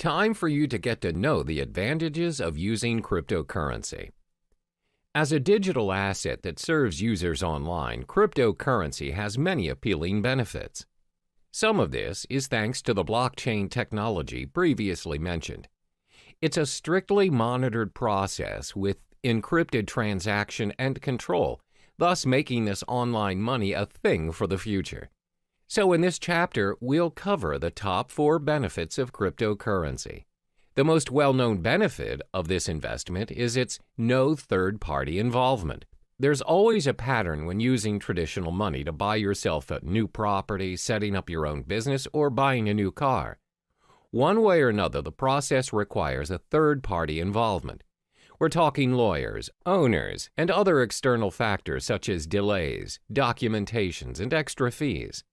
Time for you to get to know the advantages of using cryptocurrency. As a digital asset that serves users online, cryptocurrency has many appealing benefits. Some of this is thanks to the blockchain technology previously mentioned. It's a strictly monitored process with encrypted transaction and control, thus making this online money a thing for the future. So in this chapter, we'll cover the top 4 benefits of cryptocurrency. The most well-known benefit of this investment is its no third-party involvement. There's always a pattern when using traditional money to buy yourself a new property, setting up your own business, or buying a new car. One way or another, the process requires a third-party involvement. We're talking lawyers, owners, and other external factors such as delays, documentations, and extra fees.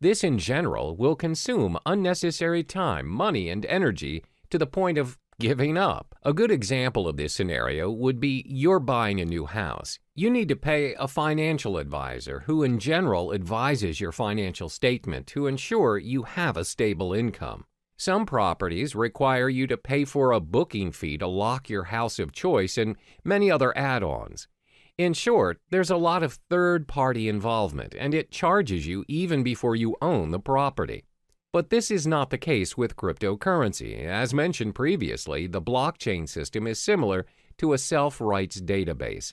This, in general, will consume unnecessary time, money, and energy to the point of giving up. A good example of this scenario would be you're buying a new house. You need to pay a financial advisor who, in general, advises your financial statement to ensure you have a stable income. Some properties require you to pay for a booking fee to lock your house of choice and many other add-ons. In short, there's a lot of third-party involvement, and it charges you even before you own the property. But this is not the case with cryptocurrency. As mentioned previously, the blockchain system is similar to a self-rights database.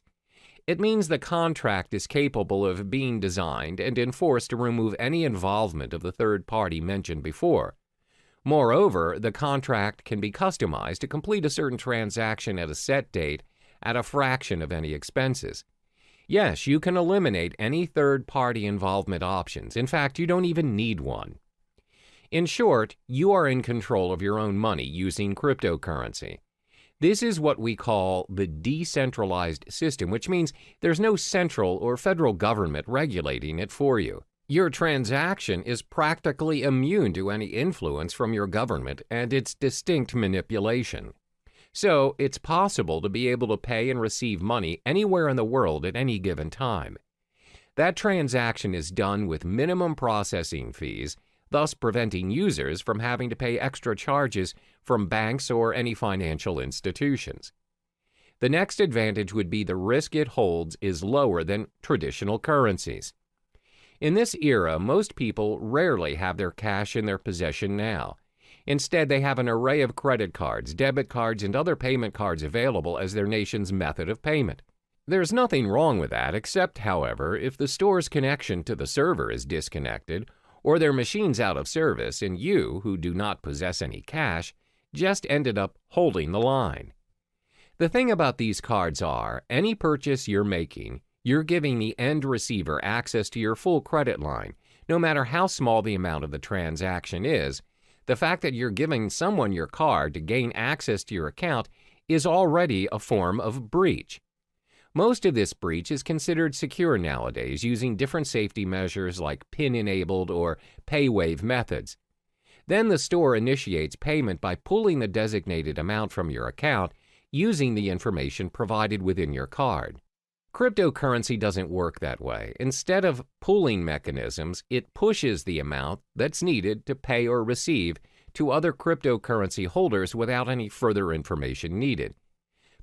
It means the contract is capable of being designed and enforced to remove any involvement of the third party mentioned before. Moreover, the contract can be customized to complete a certain transaction at a set date at a fraction of any expenses. Yes, you can eliminate any third-party involvement options. In fact, you don't even need one. In short, you are in control of your own money using cryptocurrency. This is what we call the decentralized system, which means there's no central or federal government regulating it for you. Your transaction is practically immune to any influence from your government and its distinct manipulation. So, it's possible to be able to pay and receive money anywhere in the world at any given time. That transaction is done with minimum processing fees, thus preventing users from having to pay extra charges from banks or any financial institutions. The next advantage would be the risk it holds is lower than traditional currencies. In this era, most people rarely have their cash in their possession now. Instead, they have an array of credit cards, debit cards, and other payment cards available as their nation's method of payment. There's nothing wrong with that, except, however, if the store's connection to the server is disconnected, or their machine's out of service, and you, who do not possess any cash, just ended up holding the line. The thing about these cards are, any purchase you're making, you're giving the end receiver access to your full credit line, no matter how small the amount of the transaction is. The fact that you're giving someone your card to gain access to your account is already a form of breach. Most of this breach is considered secure nowadays using different safety measures like PIN-enabled or pay-wave methods. Then the store initiates payment by pulling the designated amount from your account using the information provided within your card. Cryptocurrency doesn't work that way. Instead of pooling mechanisms, it pushes the amount that's needed to pay or receive to other cryptocurrency holders without any further information needed.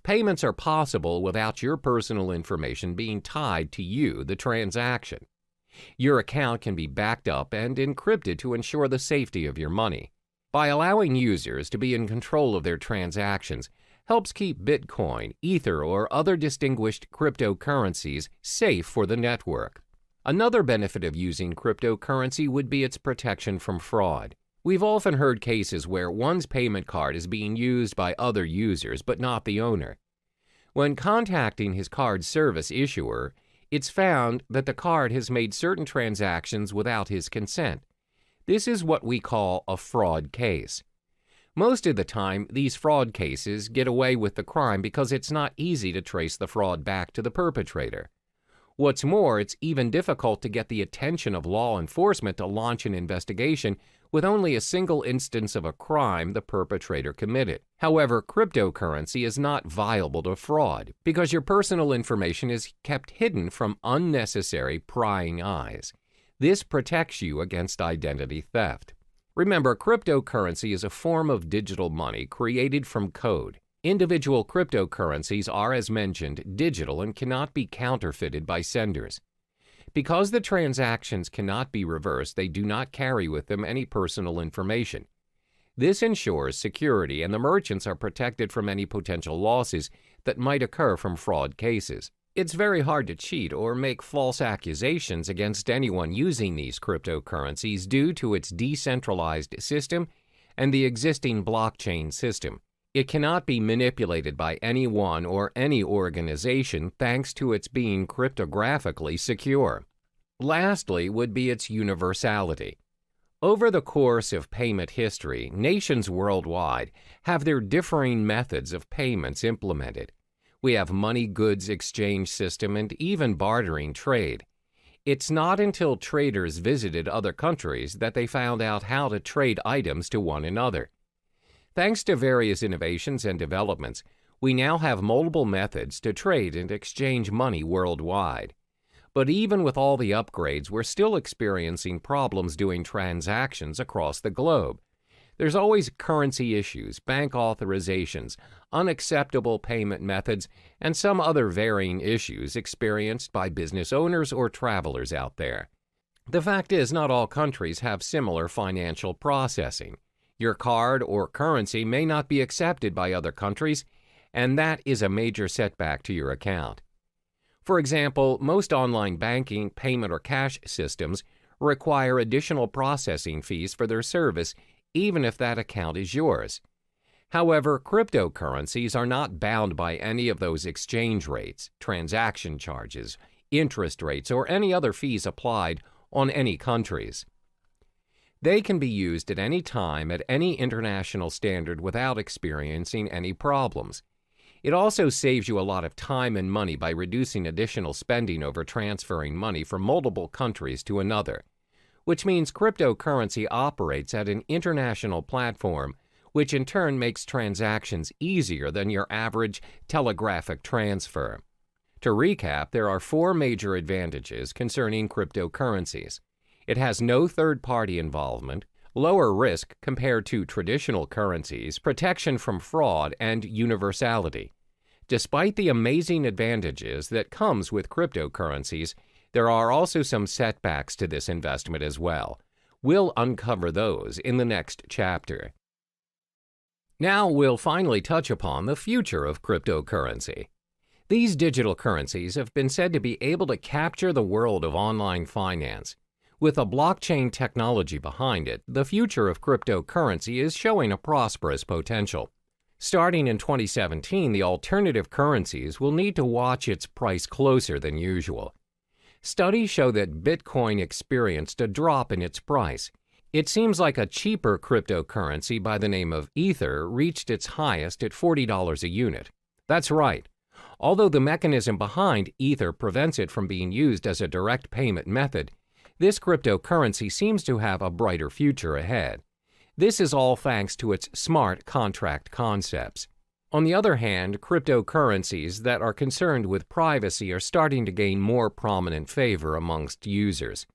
Payments are possible without your personal information being tied to you, the transaction. Your account can be backed up and encrypted to ensure the safety of your money. By allowing users to be in control of their transactions, helps keep Bitcoin, Ether, or other distinguished cryptocurrencies safe for the network. Another benefit of using cryptocurrency would be its protection from fraud. We've often heard cases where one's payment card is being used by other users but not the owner. When contacting his card service issuer, it's found that the card has made certain transactions without his consent. This is what we call a fraud case. Most of the time, these fraud cases get away with the crime because it's not easy to trace the fraud back to the perpetrator. What's more, it's even difficult to get the attention of law enforcement to launch an investigation with only a single instance of a crime the perpetrator committed. However, cryptocurrency is not viable to fraud because your personal information is kept hidden from unnecessary prying eyes. This protects you against identity theft. Remember, cryptocurrency is a form of digital money created from code. Individual cryptocurrencies are, as mentioned, digital and cannot be counterfeited by senders. Because the transactions cannot be reversed, they do not carry with them any personal information. This ensures security, and the merchants are protected from any potential losses that might occur from fraud cases. It's very hard to cheat or make false accusations against anyone using these cryptocurrencies due to its decentralized system and the existing blockchain system. It cannot be manipulated by anyone or any organization thanks to its being cryptographically secure. Lastly would be its universality. Over the course of payment history, nations worldwide have their differing methods of payments implemented. We have money goods exchange system and even bartering trade. It's not until traders visited other countries that they found out how to trade items to one another. Thanks to various innovations and developments, we now have multiple methods to trade and exchange money worldwide. But even with all the upgrades, we're still experiencing problems doing transactions across the globe. There's always currency issues, bank authorizations, unacceptable payment methods, and some other varying issues experienced by business owners or travelers out there. The fact is, not all countries have similar financial processing. Your card or currency may not be accepted by other countries, and that is a major setback to your account. For example, most online banking, payment, or cash systems require additional processing fees for their service, even if that account is yours. However, cryptocurrencies are not bound by any of those exchange rates, transaction charges, interest rates, or any other fees applied on any countries. They can be used at any time at any international standard without experiencing any problems. It also saves you a lot of time and money by reducing additional spending over transferring money from multiple countries to another, which means cryptocurrency operates at an international platform, which in turn makes transactions easier than your average telegraphic transfer. To recap, there are 4 major advantages concerning cryptocurrencies. It has no third-party involvement, lower risk compared to traditional currencies, protection from fraud, and universality. Despite the amazing advantages that comes with cryptocurrencies, there are also some setbacks to this investment as well. We'll uncover those in the next chapter. Now we'll finally touch upon the future of cryptocurrency. These digital currencies have been said to be able to capture the world of online finance. With a blockchain technology behind it, the future of cryptocurrency is showing a prosperous potential. Starting in 2017, the alternative currencies will need to watch its price closer than usual. Studies show that Bitcoin experienced a drop in its price. It seems like a cheaper cryptocurrency by the name of Ether reached its highest at $40 a unit. That's right. Although the mechanism behind Ether prevents it from being used as a direct payment method, this cryptocurrency seems to have a brighter future ahead. This is all thanks to its smart contract concepts. On the other hand, cryptocurrencies that are concerned with privacy are starting to gain more prominent favor amongst users.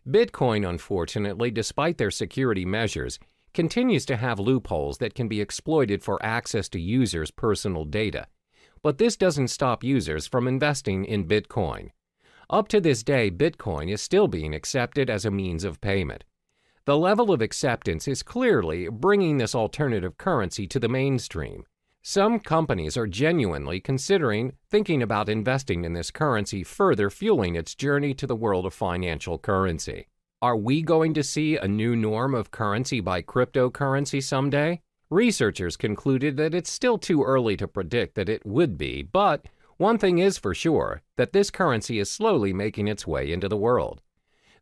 Bitcoin, unfortunately, despite their security measures, continues to have loopholes that can be exploited for access to users' personal data. But this doesn't stop users from investing in Bitcoin. Up to this day, Bitcoin is still being accepted as a means of payment. The level of acceptance is clearly bringing this alternative currency to the mainstream. Some companies are genuinely thinking about investing in this currency, further fueling its journey to the world of financial currency. Are we going to see a new norm of currency by cryptocurrency someday? Researchers concluded that it's still too early to predict that it would be, but one thing is for sure, that this currency is slowly making its way into the world.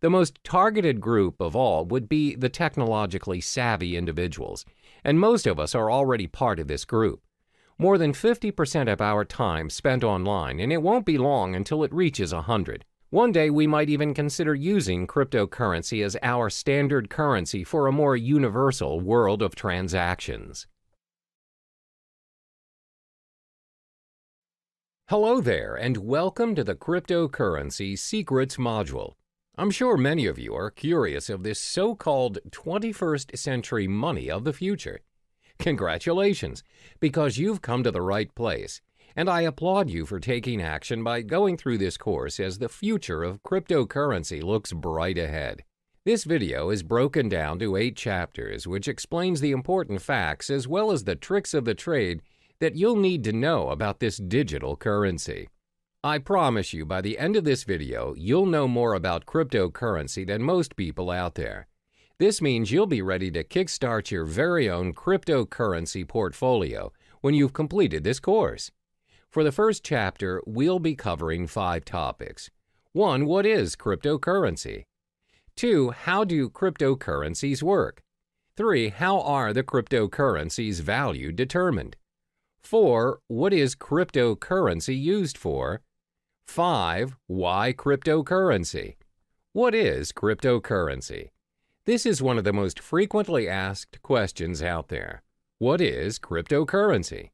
The most targeted group of all would be the technologically savvy individuals, and most of us are already part of this group. More than 50% of our time spent online, and it won't be long until it reaches 100. One day we might even consider using cryptocurrency as our standard currency for a more universal world of transactions. Hello there, and welcome to the Cryptocurrency Secrets module. I'm sure many of you are curious of this so-called 21st century money of the future. Congratulations, because you've come to the right place, and I applaud you for taking action by going through this course as the future of cryptocurrency looks bright ahead. This video is broken down to 8 chapters, which explains the important facts as well as the tricks of the trade that you'll need to know about this digital currency. I promise you by the end of this video, you'll know more about cryptocurrency than most people out there. This means you'll be ready to kickstart your very own cryptocurrency portfolio when you've completed this course. For the first chapter, we'll be covering 5 topics. 1. What is cryptocurrency? 2. How do cryptocurrencies work? 3. How are the cryptocurrencies' value determined? 4. What is cryptocurrency used for? 5. Why cryptocurrency? What is cryptocurrency? This is one of the most frequently asked questions out there. What is cryptocurrency?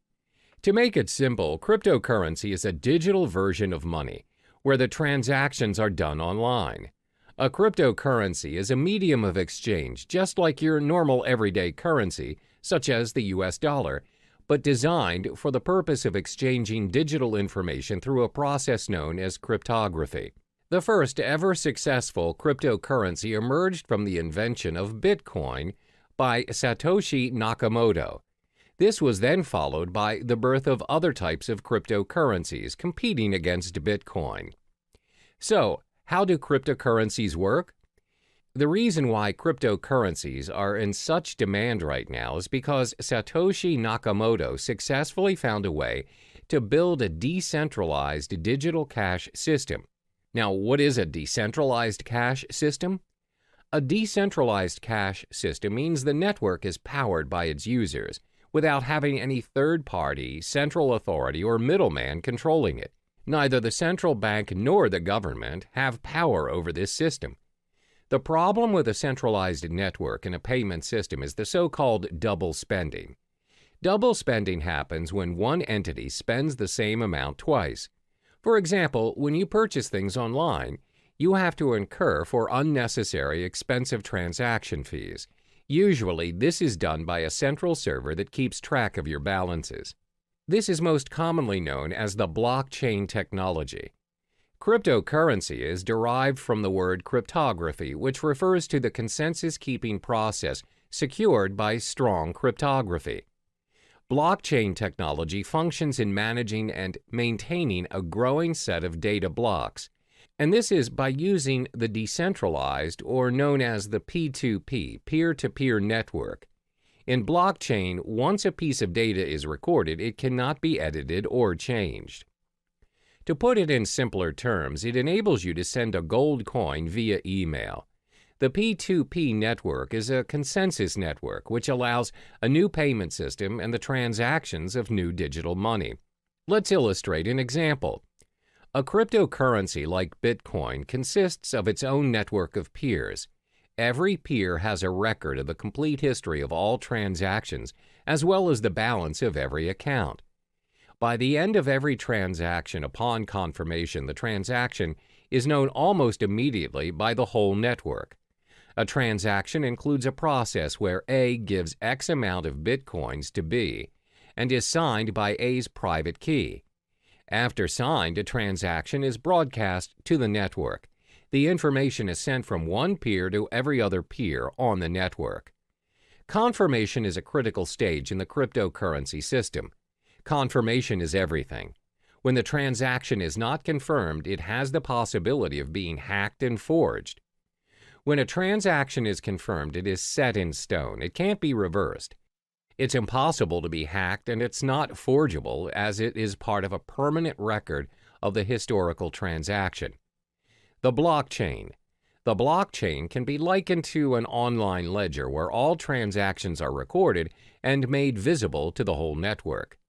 To make it simple, cryptocurrency is a digital version of money where the transactions are done online. A cryptocurrency is a medium of exchange just like your normal everyday currency, such as the US dollar, but designed for the purpose of exchanging digital information through a process known as cryptography. The first ever successful cryptocurrency emerged from the invention of Bitcoin by Satoshi Nakamoto. This was then followed by the birth of other types of cryptocurrencies competing against Bitcoin. So, how do cryptocurrencies work? The reason why cryptocurrencies are in such demand right now is because Satoshi Nakamoto successfully found a way to build a decentralized digital cash system. Now, what is a decentralized cash system? A decentralized cash system means the network is powered by its users without having any third-party, central authority, or middleman controlling it. Neither the central bank nor the government have power over this system. The problem with a centralized network and a payment system is the so-called double spending. Double spending happens when one entity spends the same amount twice. For example, when you purchase things online, you have to incur for unnecessary expensive transaction fees. Usually, this is done by a central server that keeps track of your balances. This is most commonly known as the blockchain technology. Cryptocurrency is derived from the word cryptography, which refers to the consensus-keeping process secured by strong cryptography. Blockchain technology functions in managing and maintaining a growing set of data blocks, and this is by using the decentralized, or known as the P2P, peer-to-peer network. In blockchain, once a piece of data is recorded, it cannot be edited or changed. To put it in simpler terms, it enables you to send a gold coin via email. The P2P network is a consensus network which allows a new payment system and the transactions of new digital money. Let's illustrate an example. A cryptocurrency like Bitcoin consists of its own network of peers. Every peer has a record of the complete history of all transactions as well as the balance of every account. By the end of every transaction upon confirmation, the transaction is known almost immediately by the whole network. A transaction includes a process where A gives X amount of Bitcoins to B and is signed by A's private key. After signed, a transaction is broadcast to the network. The information is sent from one peer to every other peer on the network. Confirmation is a critical stage in the cryptocurrency system. Confirmation is everything. When the transaction is not confirmed, it has the possibility of being hacked and forged. When a transaction is confirmed, it is set in stone. It can't be reversed. It's impossible to be hacked, and it's not forgeable as it is part of a permanent record of the historical transaction. The blockchain. The blockchain can be likened to an online ledger where all transactions are recorded and made visible to the whole network.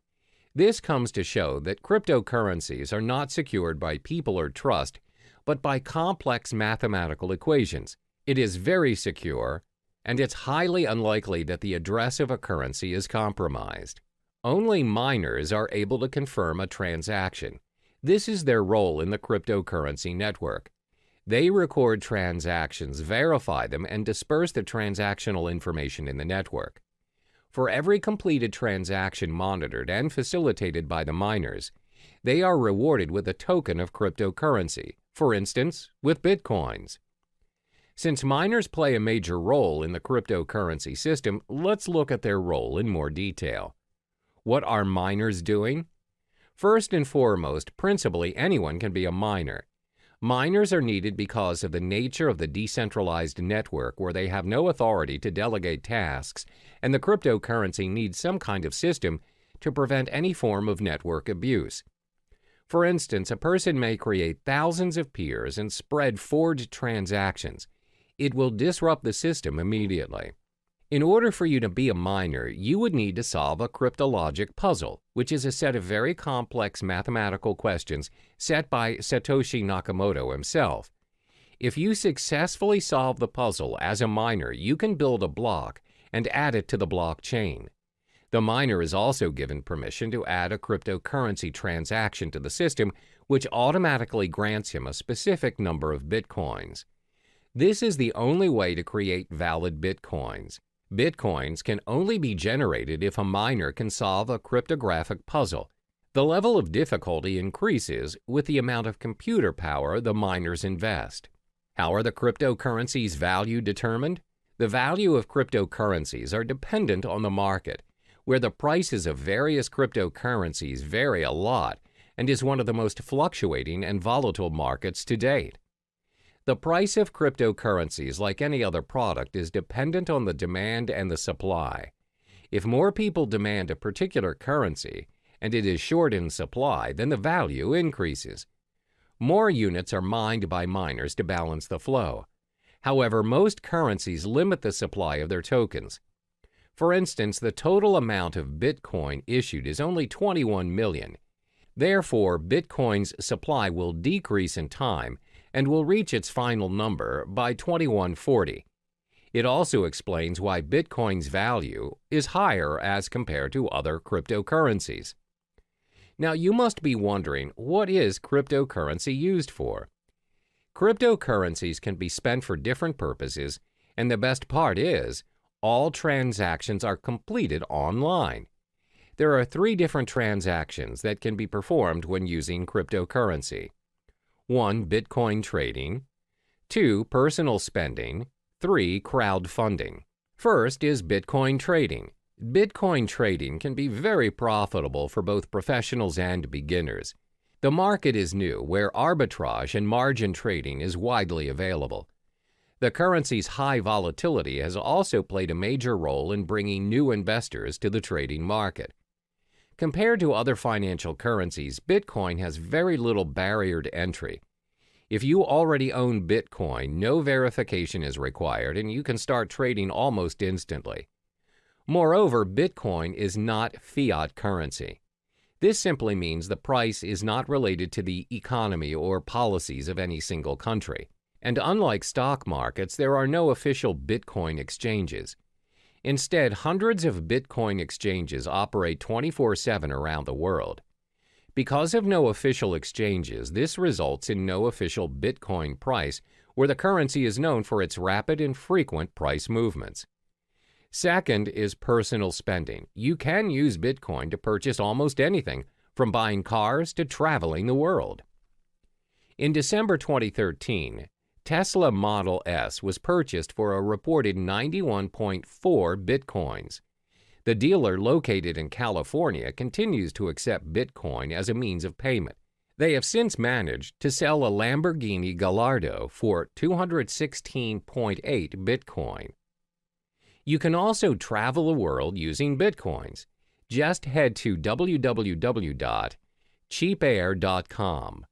This comes to show that cryptocurrencies are not secured by people or trust, but by complex mathematical equations. It is very secure, and it's highly unlikely that the address of a currency is compromised. Only miners are able to confirm a transaction. This is their role in the cryptocurrency network. They record transactions, verify them, and disperse the transactional information in the network. For every completed transaction monitored and facilitated by the miners, they are rewarded with a token of cryptocurrency, for instance, with Bitcoins. Since miners play a major role in the cryptocurrency system, let's look at their role in more detail. What are miners doing? First and foremost, principally anyone can be a miner. Miners are needed because of the nature of the decentralized network where they have no authority to delegate tasks, and the cryptocurrency needs some kind of system to prevent any form of network abuse. For instance, a person may create thousands of peers and spread forged transactions. It will disrupt the system immediately. In order for you to be a miner, you would need to solve a cryptologic puzzle, which is a set of very complex mathematical questions set by Satoshi Nakamoto himself. If you successfully solve the puzzle as a miner, you can build a block and add it to the blockchain. The miner is also given permission to add a cryptocurrency transaction to the system, which automatically grants him a specific number of bitcoins. This is the only way to create valid bitcoins. Bitcoins can only be generated if a miner can solve a cryptographic puzzle. The level of difficulty increases with the amount of computer power the miners invest. How are the cryptocurrencies' value determined? The value of cryptocurrencies are dependent on the market, where the prices of various cryptocurrencies vary a lot and is one of the most fluctuating and volatile markets to date. The price of cryptocurrencies, like any other product, is dependent on the demand and the supply. If more people demand a particular currency and it is short in supply, then the value increases. More units are mined by miners to balance the flow. However, most currencies limit the supply of their tokens. For instance, the total amount of Bitcoin issued is only 21 million. Therefore, Bitcoin's supply will decrease in time and will reach its final number by 2140. It also explains why Bitcoin's value is higher as compared to other cryptocurrencies. Now, you must be wondering, what is cryptocurrency used for? Cryptocurrencies can be spent for different purposes, and the best part is, all transactions are completed online. There are 3 different transactions that can be performed when using cryptocurrency. 1. Bitcoin trading. 2. Personal spending. 3. Crowdfunding. First is Bitcoin trading. Bitcoin trading can be very profitable for both professionals and beginners. The market is new, where arbitrage and margin trading is widely available. The currency's high volatility has also played a major role in bringing new investors to the trading market. Compared to other financial currencies, Bitcoin has very little barrier to entry. If you already own Bitcoin, no verification is required and you can start trading almost instantly. Moreover, Bitcoin is not fiat currency. This simply means the price is not related to the economy or policies of any single country. And unlike stock markets, there are no official Bitcoin exchanges. Instead, hundreds of Bitcoin exchanges operate 24/7 around the world. Because of no official exchanges, this results in no official Bitcoin price, where the currency is known for its rapid and frequent price movements. Second is personal spending. You can use Bitcoin to purchase almost anything, from buying cars to traveling the world. In December 2013, Tesla Model S was purchased for a reported 91.4 Bitcoins. The dealer, located in California, continues to accept Bitcoin as a means of payment. They have since managed to sell a Lamborghini Gallardo for 216.8 Bitcoin. You can also travel the world using Bitcoins. Just head to www.cheapair.com.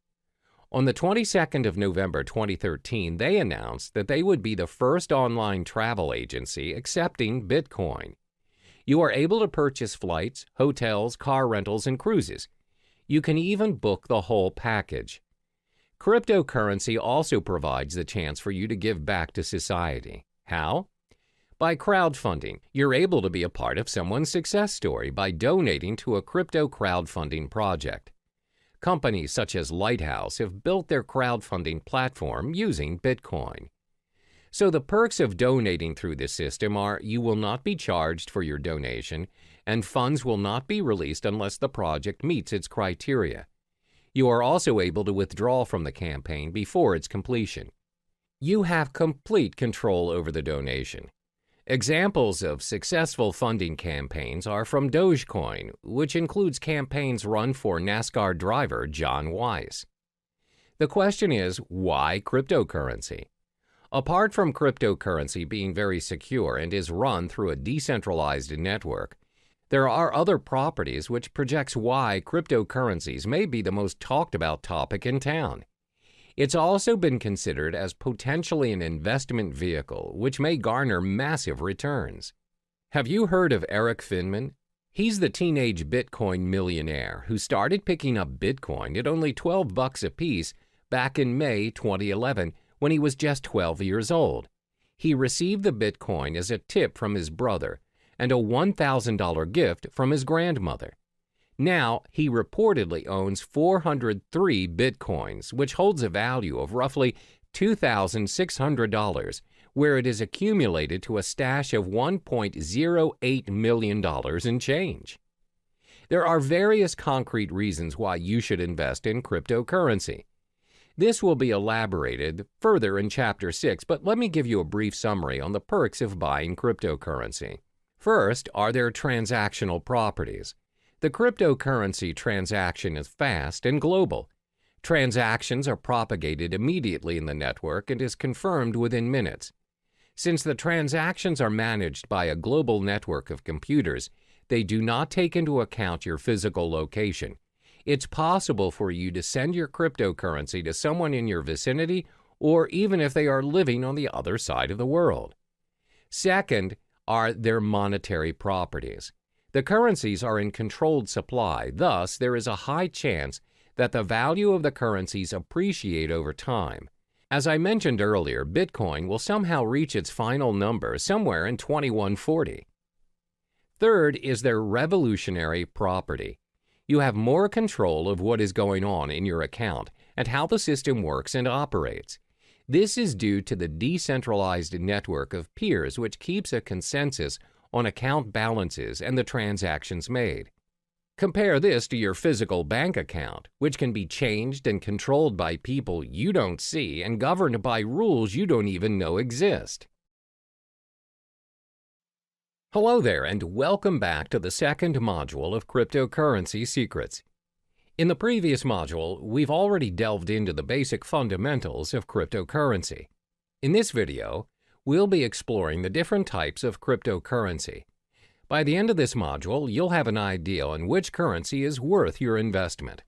On the 22nd of November 2013, they announced that they would be the first online travel agency accepting Bitcoin. You are able to purchase flights, hotels, car rentals, and cruises. You can even book the whole package. Cryptocurrency also provides the chance for you to give back to society. How? By crowdfunding. You're able to be a part of someone's success story by donating to a crypto crowdfunding project. Companies such as Lighthouse have built their crowdfunding platform using Bitcoin. So the perks of donating through this system are you will not be charged for your donation, and funds will not be released unless the project meets its criteria. You are also able to withdraw from the campaign before its completion. You have complete control over the donation. Examples of successful funding campaigns are from Dogecoin, which includes campaigns run for NASCAR driver John Weiss. The question is, why cryptocurrency? Apart from cryptocurrency being very secure and is run through a decentralized network, there are other properties which projects why cryptocurrencies may be the most talked about topic in town. It's also been considered as potentially an investment vehicle which may garner massive returns. Have you heard of Eric Finman? He's the teenage Bitcoin millionaire who started picking up Bitcoin at only $12 a piece back in May 2011 when he was just 12 years old. He received the Bitcoin as a tip from his brother and a $1,000 gift from his grandmother. Now, he reportedly owns 403 Bitcoins, which holds a value of roughly $2,600, where it is accumulated to a stash of $1.08 million in change. There are various concrete reasons why you should invest in cryptocurrency. This will be elaborated further in Chapter 6, but let me give you a brief summary on the perks of buying cryptocurrency. First are their transactional properties. The cryptocurrency transaction is fast and global. Transactions are propagated immediately in the network and is confirmed within minutes. Since the transactions are managed by a global network of computers, they do not take into account your physical location. It's possible for you to send your cryptocurrency to someone in your vicinity or even if they are living on the other side of the world. Second are their monetary properties. The currencies are in controlled supply, thus there is a high chance that the value of the currencies appreciate over time. As I mentioned earlier, Bitcoin will somehow reach its final number somewhere in 2140. Third is their revolutionary property. You have more control of what is going on in your account and how the system works and operates. This is due to the decentralized network of peers which keeps a consensus on account balances and the transactions made. Compare this to your physical bank account, which can be changed and controlled by people you don't see and governed by rules you don't even know exist. Hello there, and welcome back to the second module of Cryptocurrency Secrets. In the previous module, we've already delved into the basic fundamentals of cryptocurrency. In this video, we'll be exploring the different types of cryptocurrency. By the end of this module, you'll have an idea on which currency is worth your investment.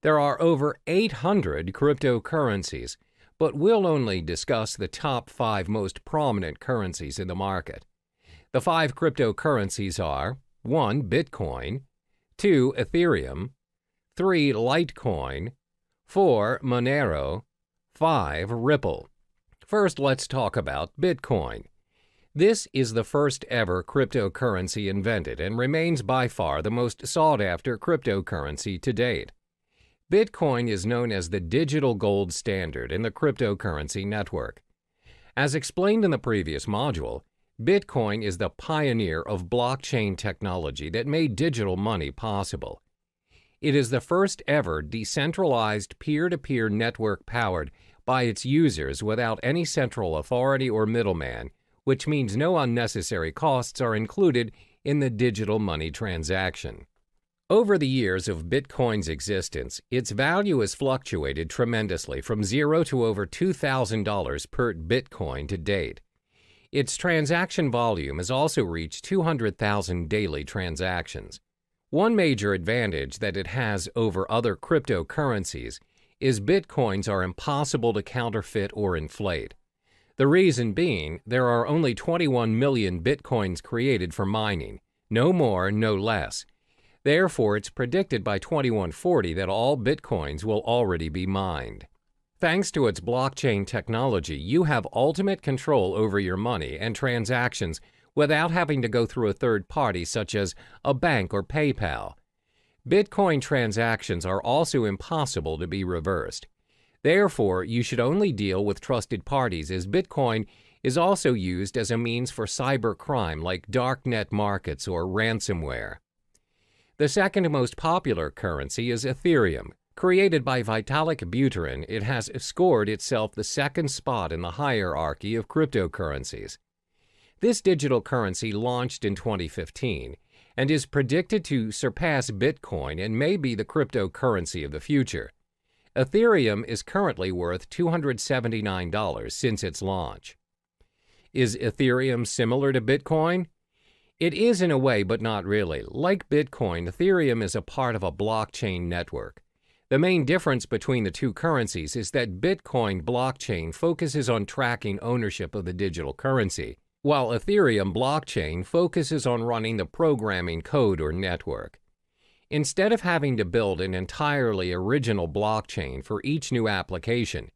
There are over 800 cryptocurrencies, but we'll only discuss the top 5 most prominent currencies in the market. The 5 cryptocurrencies are 1. Bitcoin, 2. Ethereum, 3. Litecoin, 4. Monero, 5. Ripple. First, let's talk about Bitcoin. This is the first ever cryptocurrency invented and remains by far the most sought-after cryptocurrency to date. Bitcoin is known as the digital gold standard in the cryptocurrency network. As explained in the previous module, Bitcoin is the pioneer of blockchain technology that made digital money possible. It is the first ever decentralized peer-to-peer network powered by its users without any central authority or middleman, which means no unnecessary costs are included in the digital money transaction. Over the years of Bitcoin's existence, its value has fluctuated tremendously from $0 to over $2,000 per Bitcoin to date. Its transaction volume has also reached 200,000 daily transactions. One major advantage that it has over other cryptocurrencies is Bitcoins are impossible to counterfeit or inflate. The reason being, there are only 21 million Bitcoins created for mining, no more, no less. Therefore, it's predicted by 2140 that all Bitcoins will already be mined. Thanks to its blockchain technology, you have ultimate control over your money and transactions without having to go through a third party such as a bank or PayPal. Bitcoin transactions are also impossible to be reversed. Therefore, you should only deal with trusted parties, as Bitcoin is also used as a means for cybercrime like darknet markets or ransomware. The second most popular currency is Ethereum. Created by Vitalik Buterin, it has scored itself the second spot in the hierarchy of cryptocurrencies. This digital currency launched in 2015 and is predicted to surpass Bitcoin and may be the cryptocurrency of the future. Ethereum is currently worth $279 since its launch. Is Ethereum similar to Bitcoin? It is in a way, but not really. Like Bitcoin, Ethereum is a part of a blockchain network. The main difference between the two currencies is that Bitcoin blockchain focuses on tracking ownership of the digital currency, while Ethereum blockchain focuses on running the programming code or network. Instead of having to build an entirely original blockchain for each new application,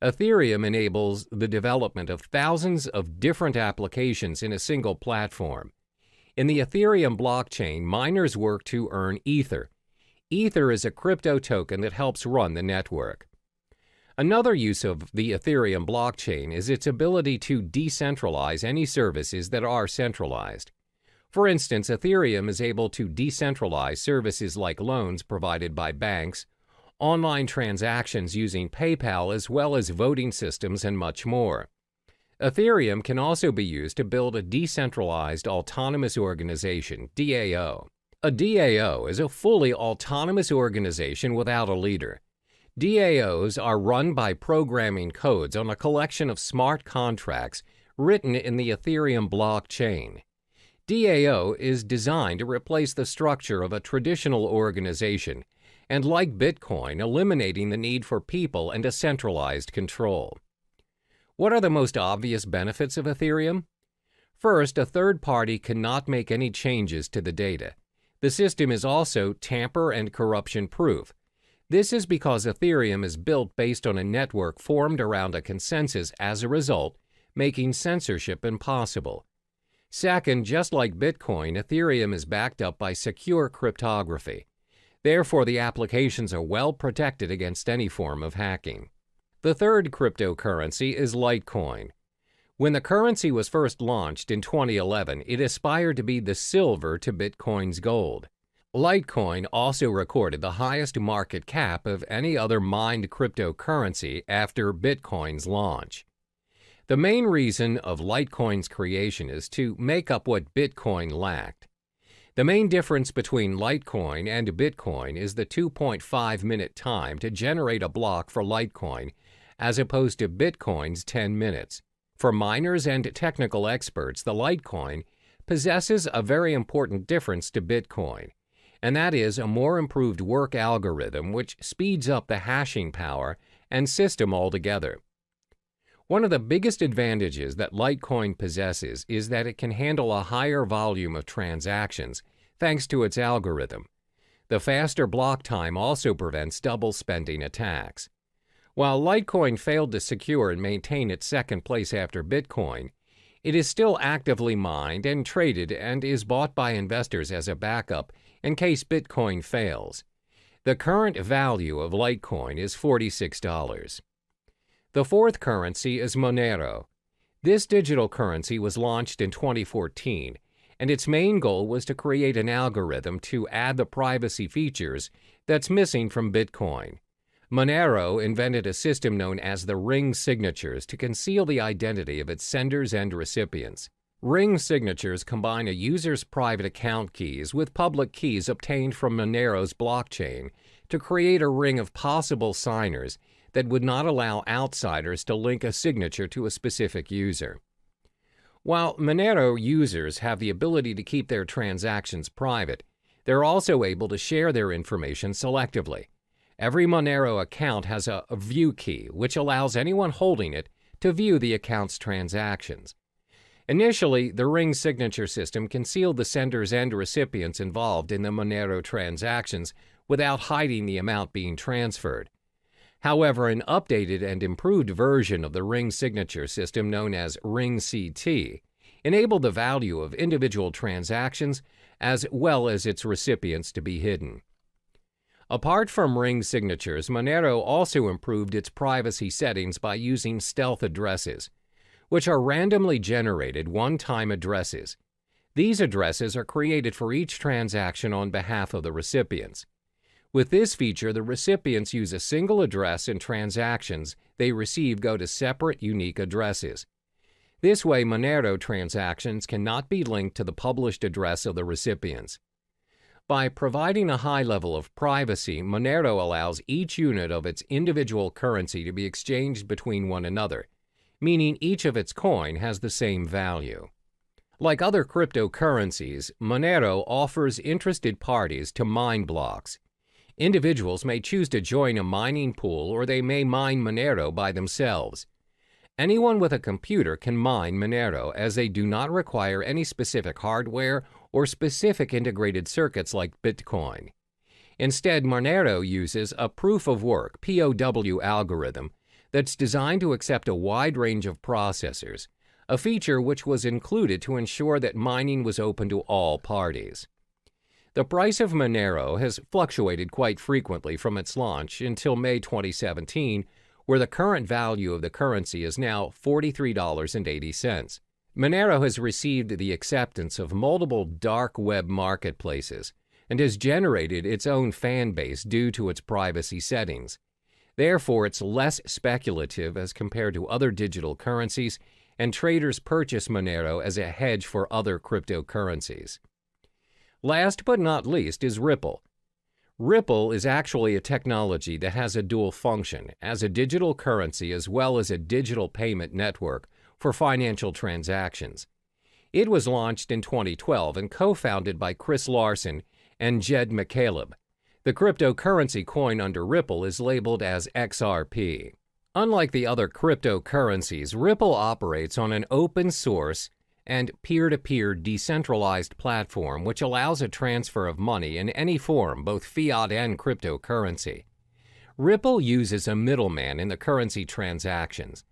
Ethereum enables the development of thousands of different applications in a single platform. In the Ethereum blockchain, miners work to earn Ether. Ether is a crypto token that helps run the network. Another use of the Ethereum blockchain is its ability to decentralize any services that are centralized. For instance, Ethereum is able to decentralize services like loans provided by banks, online transactions using PayPal, as well as voting systems and much more. Ethereum can also be used to build a decentralized autonomous organization, DAO. A DAO is a fully autonomous organization without a leader. DAOs are run by programming codes on a collection of smart contracts written in the Ethereum blockchain. DAO is designed to replace the structure of a traditional organization and, like Bitcoin, eliminating the need for people and a centralized control. What are the most obvious benefits of Ethereum? First, a third party cannot make any changes to the data. The system is also tamper and corruption proof. This is because Ethereum is built based on a network formed around a consensus, as a result, making censorship impossible. Second, just like Bitcoin, Ethereum is backed up by secure cryptography. Therefore, the applications are well protected against any form of hacking. The third cryptocurrency is Litecoin. When the currency was first launched in 2011, it aspired to be the silver to Bitcoin's gold. Litecoin also recorded the highest market cap of any other mined cryptocurrency after Bitcoin's launch. The main reason of Litecoin's creation is to make up what Bitcoin lacked. The main difference between Litecoin and Bitcoin is the 2.5-minute time to generate a block for Litecoin, as opposed to Bitcoin's 10 minutes. For miners and technical experts, the Litecoin possesses a very important difference to Bitcoin, and that is a more improved work algorithm which speeds up the hashing power and system altogether. One of the biggest advantages that Litecoin possesses is that it can handle a higher volume of transactions thanks to its algorithm. The faster block time also prevents double spending attacks. While Litecoin failed to secure and maintain its second place after Bitcoin, it is still actively mined and traded and is bought by investors as a backup in case Bitcoin fails. The current value of Litecoin is $46. The fourth currency is Monero. This digital currency was launched in 2014, and its main goal was to create an algorithm to add the privacy features that's missing from Bitcoin. Monero invented a system known as the ring signatures to conceal the identity of its senders and recipients. Ring signatures combine a user's private account keys with public keys obtained from Monero's blockchain to create a ring of possible signers that would not allow outsiders to link a signature to a specific user. While Monero users have the ability to keep their transactions private, they're also able to share their information selectively. Every Monero account has a view key, which allows anyone holding it to view the account's transactions. Initially, the ring signature system concealed the senders and recipients involved in the Monero transactions without hiding the amount being transferred. However, an updated and improved version of the ring signature system known as Ring CT enabled the value of individual transactions as well as its recipients to be hidden. Apart from ring signatures, Monero also improved its privacy settings by using stealth addresses, which are randomly generated one-time addresses. These addresses are created for each transaction on behalf of the recipients. With this feature, the recipients use a single address and transactions they receive go to separate, unique addresses. This way, Monero transactions cannot be linked to the published address of the recipients. By providing a high level of privacy, Monero allows each unit of its individual currency to be exchanged between one another, meaning each of its coin has the same value. Like other cryptocurrencies, Monero offers interested parties to mine blocks. Individuals may choose to join a mining pool, or they may mine Monero by themselves. Anyone with a computer can mine Monero, as they do not require any specific hardware or specific integrated circuits like Bitcoin. Instead, Monero uses a proof-of-work (POW) algorithm that's designed to accept a wide range of processors, a feature which was included to ensure that mining was open to all parties. The price of Monero has fluctuated quite frequently from its launch until May 2017, where the current value of the currency is now $43.80. Monero has received the acceptance of multiple dark web marketplaces and has generated its own fan base due to its privacy settings. Therefore, it's less speculative as compared to other digital currencies, and traders purchase Monero as a hedge for other cryptocurrencies. Last but not least is Ripple. Ripple is actually a technology that has a dual function as a digital currency as well as a digital payment network for financial transactions. It was launched in 2012 and co-founded by Chris Larsen and Jed McCaleb. The cryptocurrency coin under Ripple is labeled as XRP. Unlike the other cryptocurrencies, Ripple operates on an open source and peer-to-peer decentralized platform which allows a transfer of money in any form, both fiat and cryptocurrency. Ripple uses a middleman in the currency transactions.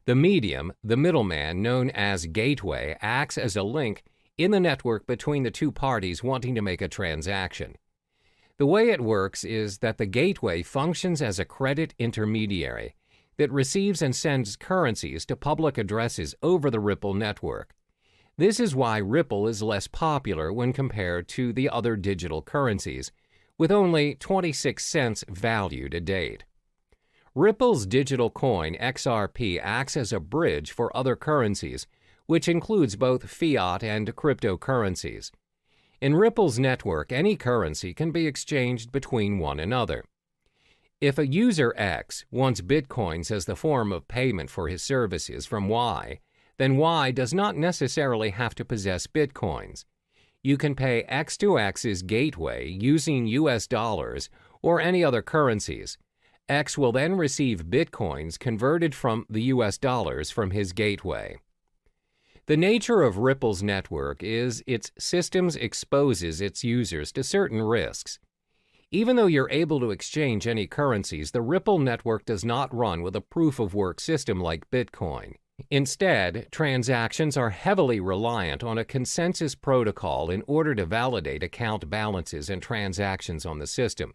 The medium, the middleman known as gateway, acts as a link in the network between the two parties wanting to make a transaction. The way it works is that the gateway functions as a credit intermediary that receives and sends currencies to public addresses over the Ripple network. This is why Ripple is less popular when compared to the other digital currencies, with only 26 cents value to date. Ripple's digital coin XRP acts as a bridge for other currencies, which includes both fiat and cryptocurrencies. In Ripple's network, any currency can be exchanged between one another. If a user X wants Bitcoins as the form of payment for his services from Y, then Y does not necessarily have to possess Bitcoins. You can pay X to X's gateway using US dollars or any other currencies. X will then receive Bitcoins converted from the US dollars from his gateway. The nature of Ripple's network is its systems exposes its users to certain risks. Even though you're able to exchange any currencies, the Ripple network does not run with a proof-of-work system like Bitcoin. Instead, transactions are heavily reliant on a consensus protocol in order to validate account balances and transactions on the system.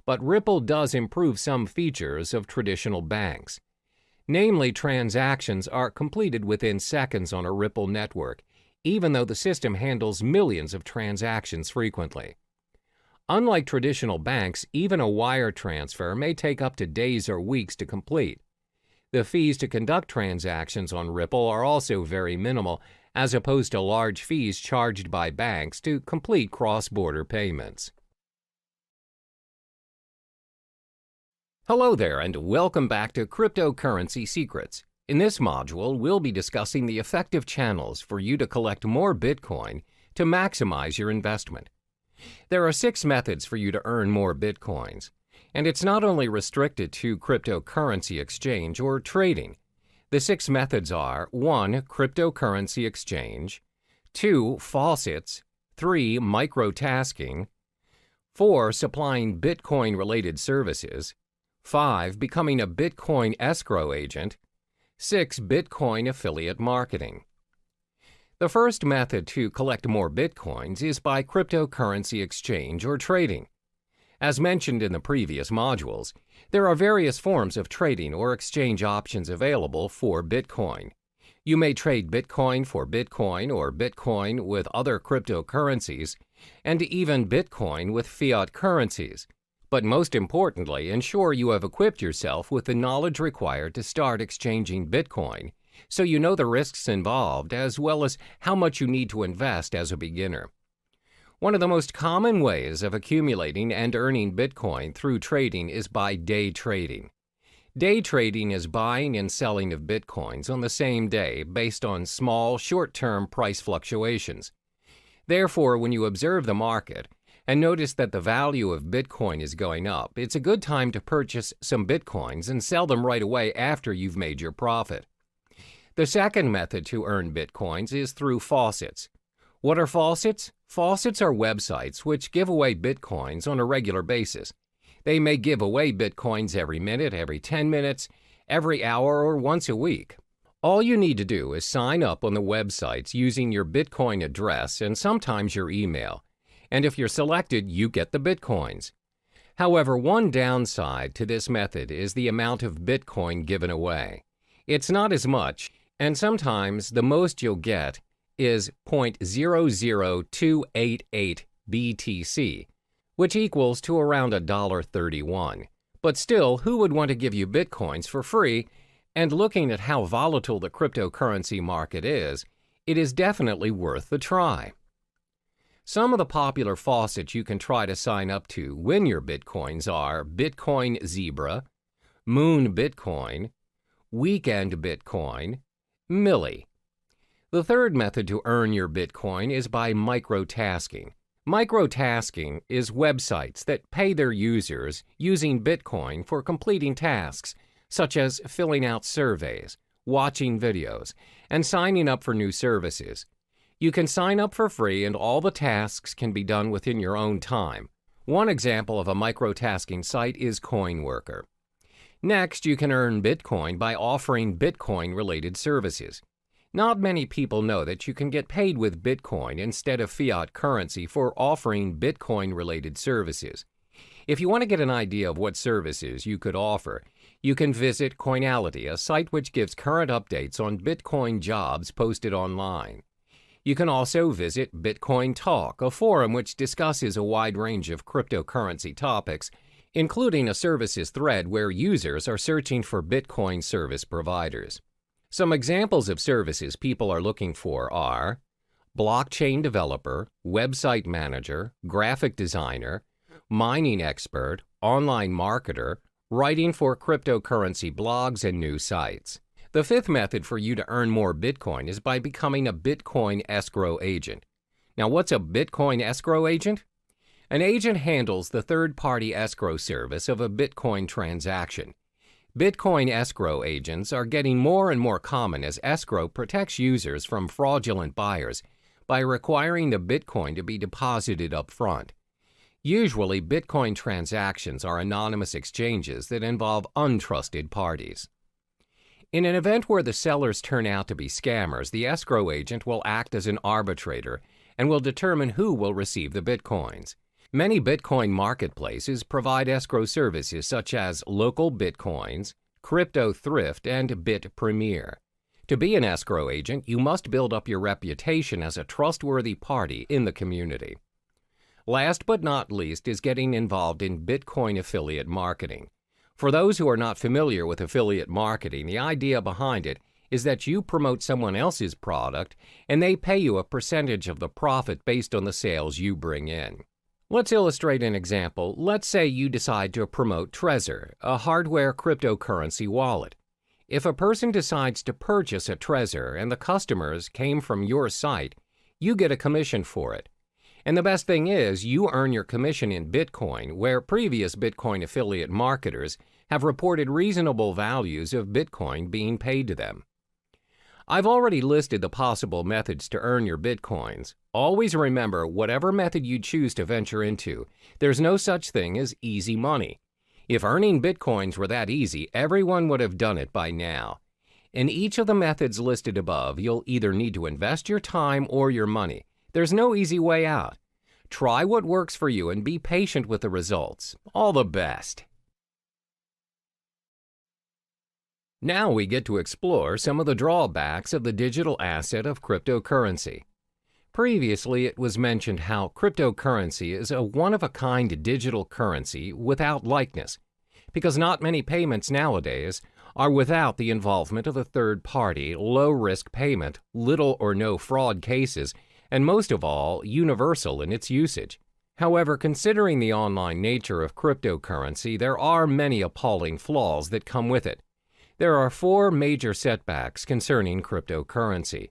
But Ripple does improve some features of traditional banks. Namely, transactions are completed within seconds on a Ripple network, even though the system handles millions of transactions frequently. Unlike traditional banks, even a wire transfer may take up to days or weeks to complete. The fees to conduct transactions on Ripple are also very minimal, as opposed to large fees charged by banks to complete cross-border payments. Hello there, and welcome back to Cryptocurrency Secrets. In this module, we'll be discussing the effective channels for you to collect more Bitcoin to maximize your investment. There are 6 methods for you to earn more Bitcoins. And it's not only restricted to cryptocurrency exchange or trading. The 6 methods are 1. Cryptocurrency exchange, 2. Faucets, 3. Microtasking, 4. Supplying Bitcoin-related services, 5. Becoming a Bitcoin escrow agent, 6. Bitcoin affiliate marketing. The first method to collect more Bitcoins is by cryptocurrency exchange or trading. As mentioned in the previous modules, there are various forms of trading or exchange options available for Bitcoin. You may trade Bitcoin for Bitcoin or Bitcoin with other cryptocurrencies, and even Bitcoin with fiat currencies. But most importantly, ensure you have equipped yourself with the knowledge required to start exchanging Bitcoin, so you know the risks involved as well as how much you need to invest as a beginner. One of the most common ways of accumulating and earning Bitcoin through trading is by day trading. Day trading is buying and selling of Bitcoins on the same day based on small, short-term price fluctuations. Therefore, when you observe the market and notice that the value of Bitcoin is going up, it's a good time to purchase some Bitcoins and sell them right away after you've made your profit. The second method to earn Bitcoins is through Faucets. What are Faucets? Faucets are websites which give away Bitcoins on a regular basis. They may give away Bitcoins every minute, every 10 minutes, every hour, or once a week. All you need to do is sign up on the websites using your Bitcoin address and sometimes your email. And if you're selected, you get the Bitcoins. However, one downside to this method is the amount of Bitcoin given away. It's not as much, and sometimes the most you'll get is 0.00288 BTC, which equals to around $1.31. But still, who would want to give you Bitcoins for free? And looking at how volatile the cryptocurrency market is, it is definitely worth the try. Some of the popular faucets you can try to sign up to win your Bitcoins are Bitcoin Zebra, Moon Bitcoin, Weekend Bitcoin, Millie. The third method to earn your Bitcoin is by microtasking. Microtasking is websites that pay their users using Bitcoin for completing tasks, such as filling out surveys, watching videos, and signing up for new services. You can sign up for free and all the tasks can be done within your own time. One example of a microtasking site is CoinWorker. Next, you can earn Bitcoin by offering Bitcoin-related services. Not many people know that you can get paid with Bitcoin instead of fiat currency for offering Bitcoin-related services. If you want to get an idea of what services you could offer, you can visit Coinality, a site which gives current updates on Bitcoin jobs posted online. You can also visit Bitcoin Talk, a forum which discusses a wide range of cryptocurrency topics, including a services thread where users are searching for Bitcoin service providers. Some examples of services people are looking for are blockchain developer, website manager, graphic designer, mining expert, online marketer, writing for cryptocurrency blogs and new sites. The fifth method for you to earn more Bitcoin is by becoming a Bitcoin escrow agent. Now, what's a Bitcoin escrow agent? An agent handles the third-party escrow service of a Bitcoin transaction. Bitcoin escrow agents are getting more and more common as escrow protects users from fraudulent buyers by requiring the Bitcoin to be deposited up front. Usually, Bitcoin transactions are anonymous exchanges that involve untrusted parties. In an event where the sellers turn out to be scammers, the escrow agent will act as an arbitrator and will determine who will receive the Bitcoins. Many Bitcoin marketplaces provide escrow services such as Local Bitcoins, Crypto Thrift, and Bit Premier. To be an escrow agent, you must build up your reputation as a trustworthy party in the community. Last but not least is getting involved in Bitcoin affiliate marketing. For those who are not familiar with affiliate marketing, the idea behind it is that you promote someone else's product and they pay you a percentage of the profit based on the sales you bring in. Let's illustrate an example. Let's say you decide to promote Trezor, a hardware cryptocurrency wallet. If a person decides to purchase a Trezor and the customers came from your site, you get a commission for it. And the best thing is, you earn your commission in Bitcoin, where previous Bitcoin affiliate marketers have reported reasonable values of Bitcoin being paid to them. I've already listed the possible methods to earn your Bitcoins. Always remember, whatever method you choose to venture into, there's no such thing as easy money. If earning Bitcoins were that easy, everyone would have done it by now. In each of the methods listed above, you'll either need to invest your time or your money. There's no easy way out. Try what works for you and be patient with the results. All the best. Now we get to explore some of the drawbacks of the digital asset of cryptocurrency. Previously, it was mentioned how cryptocurrency is a one-of-a-kind digital currency without likeness, because not many payments nowadays are without the involvement of a third-party, low-risk payment, little or no fraud cases, and most of all, universal in its usage. However, considering the online nature of cryptocurrency, there are many appalling flaws that come with it. There are 4 major setbacks concerning cryptocurrency.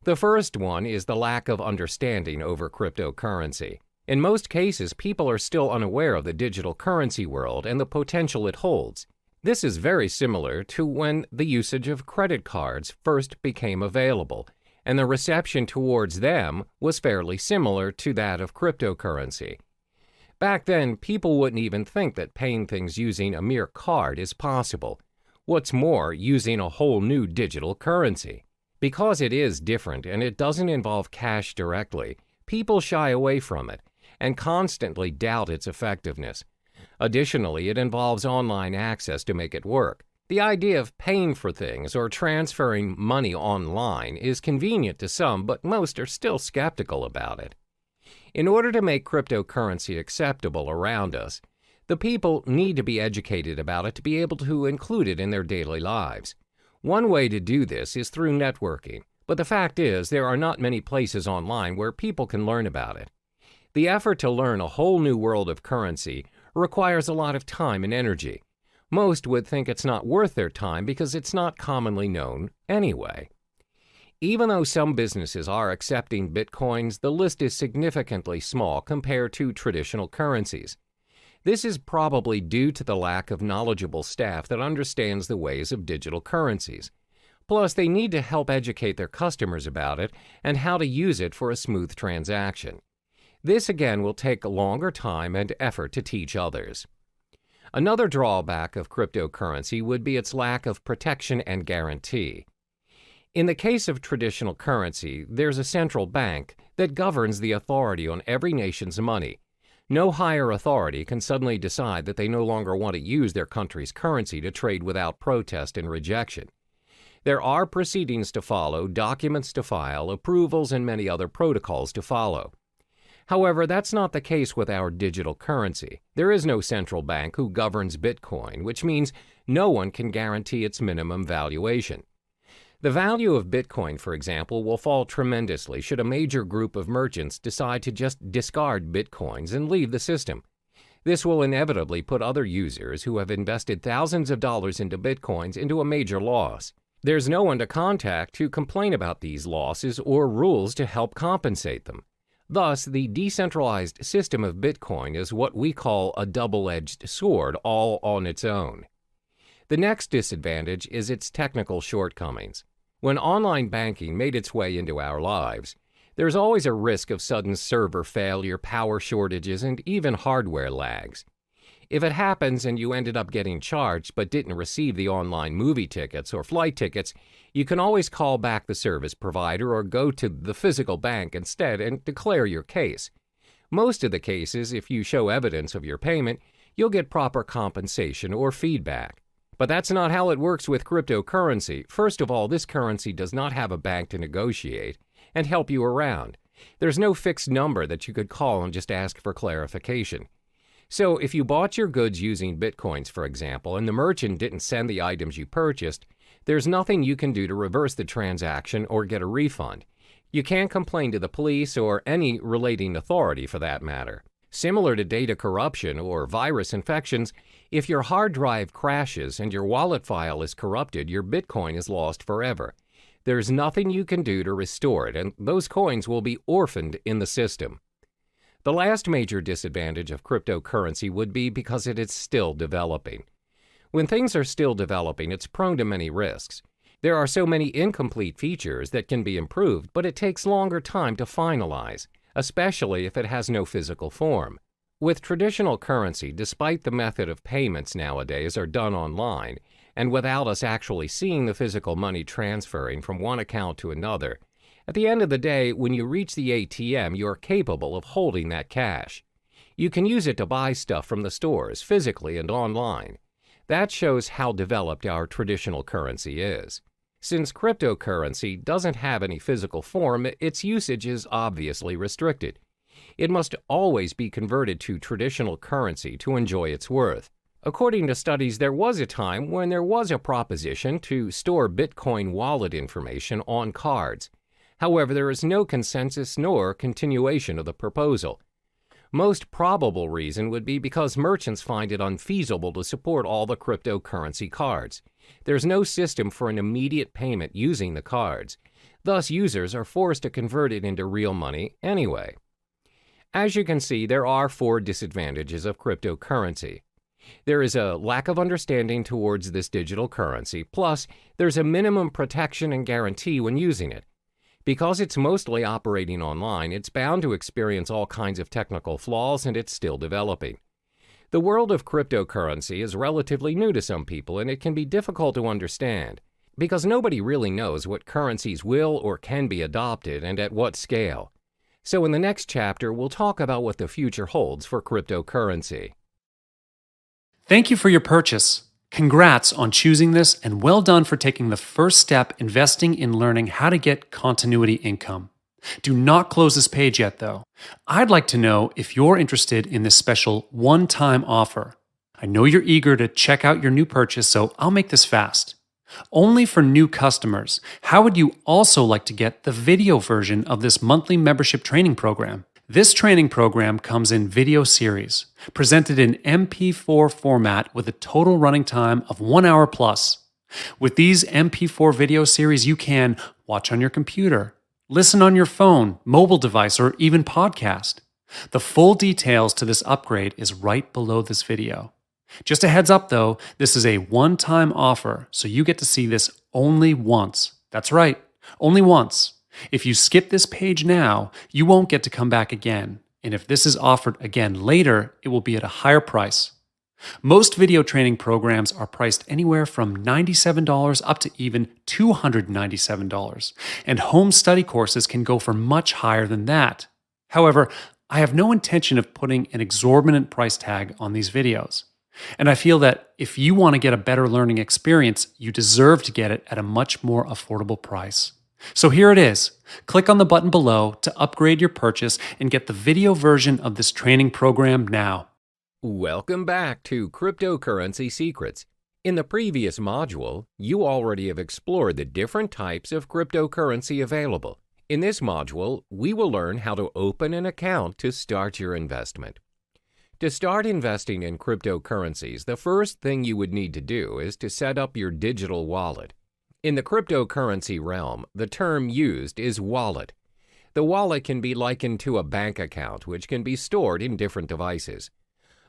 The first one is the lack of understanding over cryptocurrency. In most cases, people are still unaware of the digital currency world and the potential it holds. This is very similar to when the usage of credit cards first became available, and the reception towards them was fairly similar to that of cryptocurrency. Back then, people wouldn't even think that paying things using a mere card is possible. What's more, using a whole new digital currency. Because it is different and it doesn't involve cash directly, people shy away from it and constantly doubt its effectiveness. Additionally, it involves online access to make it work. The idea of paying for things or transferring money online is convenient to some, but most are still skeptical about it. In order to make cryptocurrency acceptable around us, the people need to be educated about it to be able to include it in their daily lives. One way to do this is through networking, but the fact is there are not many places online where people can learn about it. The effort to learn a whole new world of currency requires a lot of time and energy. Most would think it's not worth their time because it's not commonly known anyway. Even though some businesses are accepting bitcoins, the list is significantly small compared to traditional currencies. This is probably due to the lack of knowledgeable staff that understands the ways of digital currencies. Plus, they need to help educate their customers about it and how to use it for a smooth transaction. This again will take a longer time and effort to teach others. Another drawback of cryptocurrency would be its lack of protection and guarantee. In the case of traditional currency, there's a central bank that governs the authority on every nation's money. No higher authority can suddenly decide that they no longer want to use their country's currency to trade without protest and rejection. There are proceedings to follow, documents to file, approvals, and many other protocols to follow. However, that's not the case with our digital currency. There is no central bank who governs Bitcoin, which means no one can guarantee its minimum valuation. The value of Bitcoin, for example, will fall tremendously should a major group of merchants decide to just discard Bitcoins and leave the system. This will inevitably put other users who have invested thousands of dollars into Bitcoins into a major loss. There's no one to contact to complain about these losses or rules to help compensate them. Thus, the decentralized system of Bitcoin is what we call a double-edged sword all on its own. The next disadvantage is its technical shortcomings. When online banking made its way into our lives, there's always a risk of sudden server failure, power shortages, and even hardware lags. If it happens and you ended up getting charged but didn't receive the online movie tickets or flight tickets, you can always call back the service provider or go to the physical bank instead and declare your case. Most of the cases, if you show evidence of your payment, you'll get proper compensation or feedback. But that's not how it works with cryptocurrency. First of all, this currency does not have a bank to negotiate and help you around. There's no fixed number that you could call and just ask for clarification. So if you bought your goods using Bitcoins, for example, and the merchant didn't send the items you purchased, there's nothing you can do to reverse the transaction or get a refund. You can't complain to the police or any relating authority for that matter. Similar to data corruption or virus infections, if your hard drive crashes and your wallet file is corrupted, your Bitcoin is lost forever. There's nothing you can do to restore it, and those coins will be orphaned in the system. The last major disadvantage of cryptocurrency would be because it is still developing. When things are still developing, it's prone to many risks. There are so many incomplete features that can be improved, but it takes longer time to finalize, especially if it has no physical form. With traditional currency, despite the method of payments nowadays are done online, and without us actually seeing the physical money transferring from one account to another, At the end of the day, when you reach the ATM, you are capable of holding that cash. You can use it to buy stuff from the stores, physically and online. That shows how developed our traditional currency is. Since cryptocurrency doesn't have any physical form, its usage is obviously restricted. It must always be converted to traditional currency to enjoy its worth. According to studies, there was a time when there was a proposition to store Bitcoin wallet information on cards. However, there is no consensus nor continuation of the proposal. Most probable reason would be because merchants find it unfeasible to support all the cryptocurrency cards. There's no system for an immediate payment using the cards. Thus, users are forced to convert it into real money anyway. As you can see, there are 4 disadvantages of cryptocurrency. There is a lack of understanding towards this digital currency, plus there's a minimum protection and guarantee when using it. Because it's mostly operating online, it's bound to experience all kinds of technical flaws, and it's still developing. The world of cryptocurrency is relatively new to some people, and it can be difficult to understand, because nobody really knows what currencies will or can be adopted and at what scale. So in the next chapter, we'll talk about what the future holds for cryptocurrency. Thank you for your purchase. Congrats on choosing this, and well done for taking the first step investing in learning how to get continuity income. Do not close this page yet, though. I'd like to know if you're interested in this special one-time offer. I know you're eager to check out your new purchase, so I'll make this fast. Only for new customers, how would you also like to get the video version of this monthly membership training program? This training program comes in video series, presented in MP4 format with a total running time of 1 hour plus. With these MP4 video series, you can watch on your computer, listen on your phone, mobile device, or even podcast. The full details to this upgrade is right below this video. Just a heads up though, this is a one-time offer, so you get to see this only once. That's right, only once. If you skip this page now, you won't get to come back again. And if this is offered again later, it will be at a higher price. Most video training programs are priced anywhere from $97 up to even $297, and home study courses can go for much higher than that. However, I have no intention of putting an exorbitant price tag on these videos. And I feel that if you want to get a better learning experience, you deserve to get it at a much more affordable price. So here it is. Click on the button below to upgrade your purchase and get the video version of this training program now. Welcome back to Cryptocurrency Secrets. In the previous module, you already have explored the different types of cryptocurrency available. In this module, we will learn how to open an account to start your investment. To start investing in cryptocurrencies, the first thing you would need to do is to set up your digital wallet. In the cryptocurrency realm, the term used is wallet. The wallet can be likened to a bank account, which can be stored in different devices.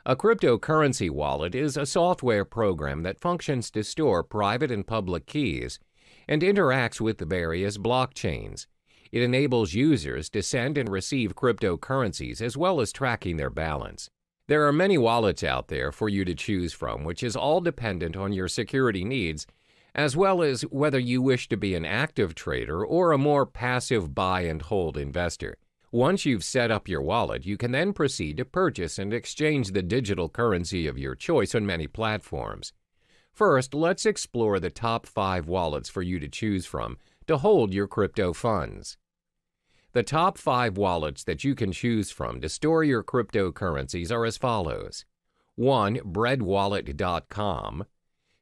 A cryptocurrency wallet is a software program that functions to store private and public keys and interacts with the various blockchains. It enables users to send and receive cryptocurrencies as well as tracking their balance. There are many wallets out there for you to choose from, which is all dependent on your security needs, as well as whether you wish to be an active trader or a more passive buy and hold investor. Once you've set up your wallet, you can then proceed to purchase and exchange the digital currency of your choice on many platforms. First, let's explore the top 5 wallets for you to choose from to hold your crypto funds. The top 5 wallets that you can choose from to store your cryptocurrencies are as follows. 1. breadwallet.com.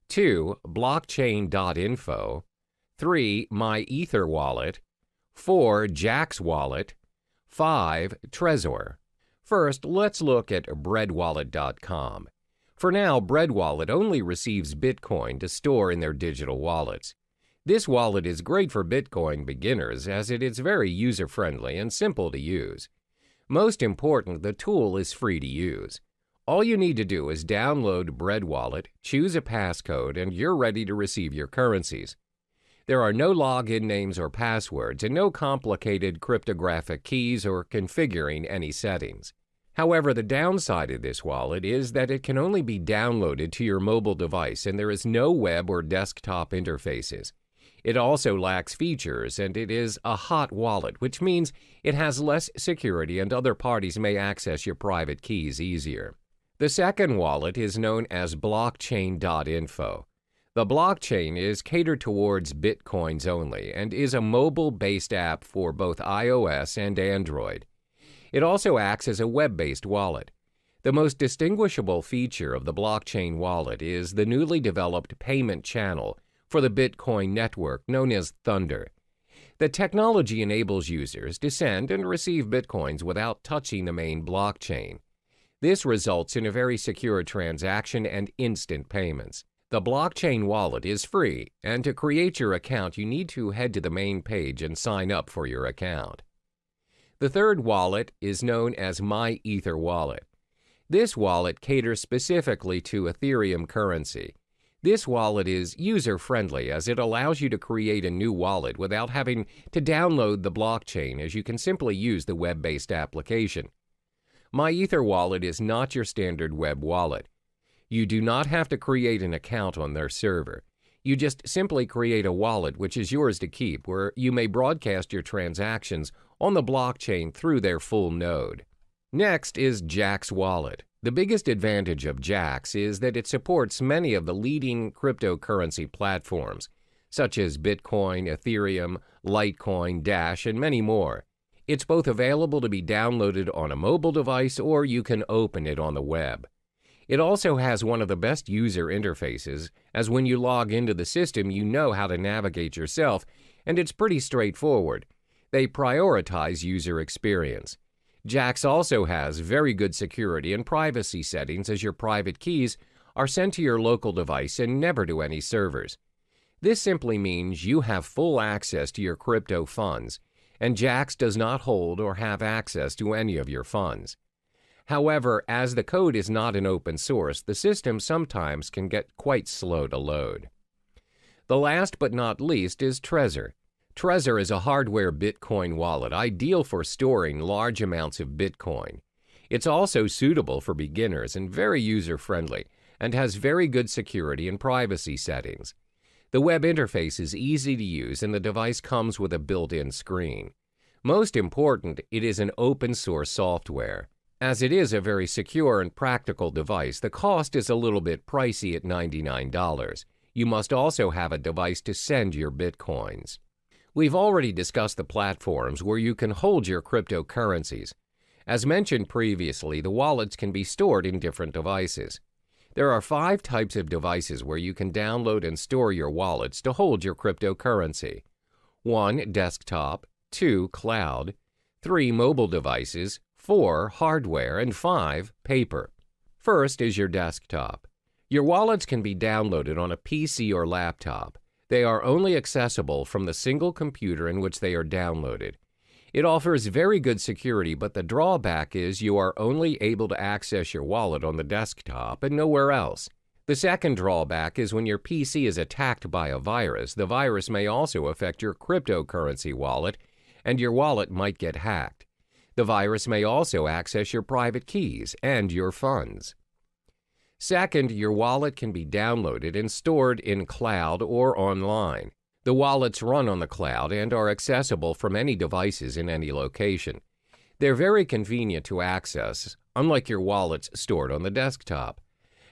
2. blockchain.info. 3. MyEtherWallet. 4. Jack's Wallet. 5. Trezor. First, let's look at breadwallet.com. For now, BreadWallet only receives Bitcoin to store in their digital wallets. This wallet is great for Bitcoin beginners as it is very user-friendly and simple to use. Most important, the tool is free to use. All you need to do is download BreadWallet, choose a passcode, and you're ready to receive your currencies. There are no login names or passwords and no complicated cryptographic keys or configuring any settings. However, the downside of this wallet is that it can only be downloaded to your mobile device and there is no web or desktop interfaces. It also lacks features, and it is a hot wallet, which means it has less security and other parties may access your private keys easier. The second wallet is known as blockchain.info. The blockchain is catered towards Bitcoins only and is a mobile-based app for both iOS and Android. It also acts as a web-based wallet. The most distinguishable feature of the blockchain wallet is the newly developed payment channel for the Bitcoin network known as Thunder. The technology enables users to send and receive Bitcoins without touching the main blockchain. This results in a very secure transaction and instant payments. The blockchain wallet is free, and to create your account, you need to head to the main page and sign up for your account. The third wallet is known as My Ether Wallet. This wallet caters specifically to Ethereum currency. This wallet is user-friendly as it allows you to create a new wallet without having to download the blockchain, as you can simply use the web-based application. My Ether Wallet is not your standard web wallet. You do not have to create an account on their server. You just simply create a wallet which is yours to keep, where you may broadcast your transactions on the blockchain through their full node. Next is Jaxx Wallet. The biggest advantage of Jaxx is that it supports many of the leading cryptocurrency platforms, such as Bitcoin, Ethereum, Litecoin, Dash, and many more. It's both available to be downloaded on a mobile device or you can open it on the web. It also has one of the best user interfaces, as when you log into the system you know how to navigate yourself, and it's pretty straightforward. They prioritize user experience. Jaxx also has very good security and privacy settings, as your private keys are sent to your local device and never to any servers. This simply means you have full access to your crypto funds, and Jaxx does not hold or have access to any of your funds. However, as the code is not an open source, the system sometimes can get quite slow to load. The last but not least is Trezor. Trezor is a hardware Bitcoin wallet ideal for storing large amounts of Bitcoin. It's also suitable for beginners and very user-friendly, and has very good security and privacy settings. The web interface is easy to use and the device comes with a built-in screen. Most important, it is an open-source software. As it is a very secure and practical device, the cost is a little bit pricey at $99. You must also have a device to send your Bitcoins. We've already discussed the platforms where you can hold your cryptocurrencies. As mentioned previously, the wallets can be stored in different devices. There are 5 types of devices where you can download and store your wallets to hold your cryptocurrency. 1. Desktop. 2. Cloud. 3. Mobile devices. 4. Hardware. And 5. Paper. First is your desktop. Your wallets can be downloaded on a PC or laptop. They are only accessible from the single computer in which they are downloaded. It offers very good security, but the drawback is you are only able to access your wallet on the desktop and nowhere else. The second drawback is when your PC is attacked by a virus, the virus may also affect your cryptocurrency wallet, and your wallet might get hacked. The virus may also access your private keys and your funds. Second, your wallet can be downloaded and stored in cloud or online. The wallets run on the cloud and are accessible from any devices in any location. They're very convenient to access, unlike your wallets stored on the desktop.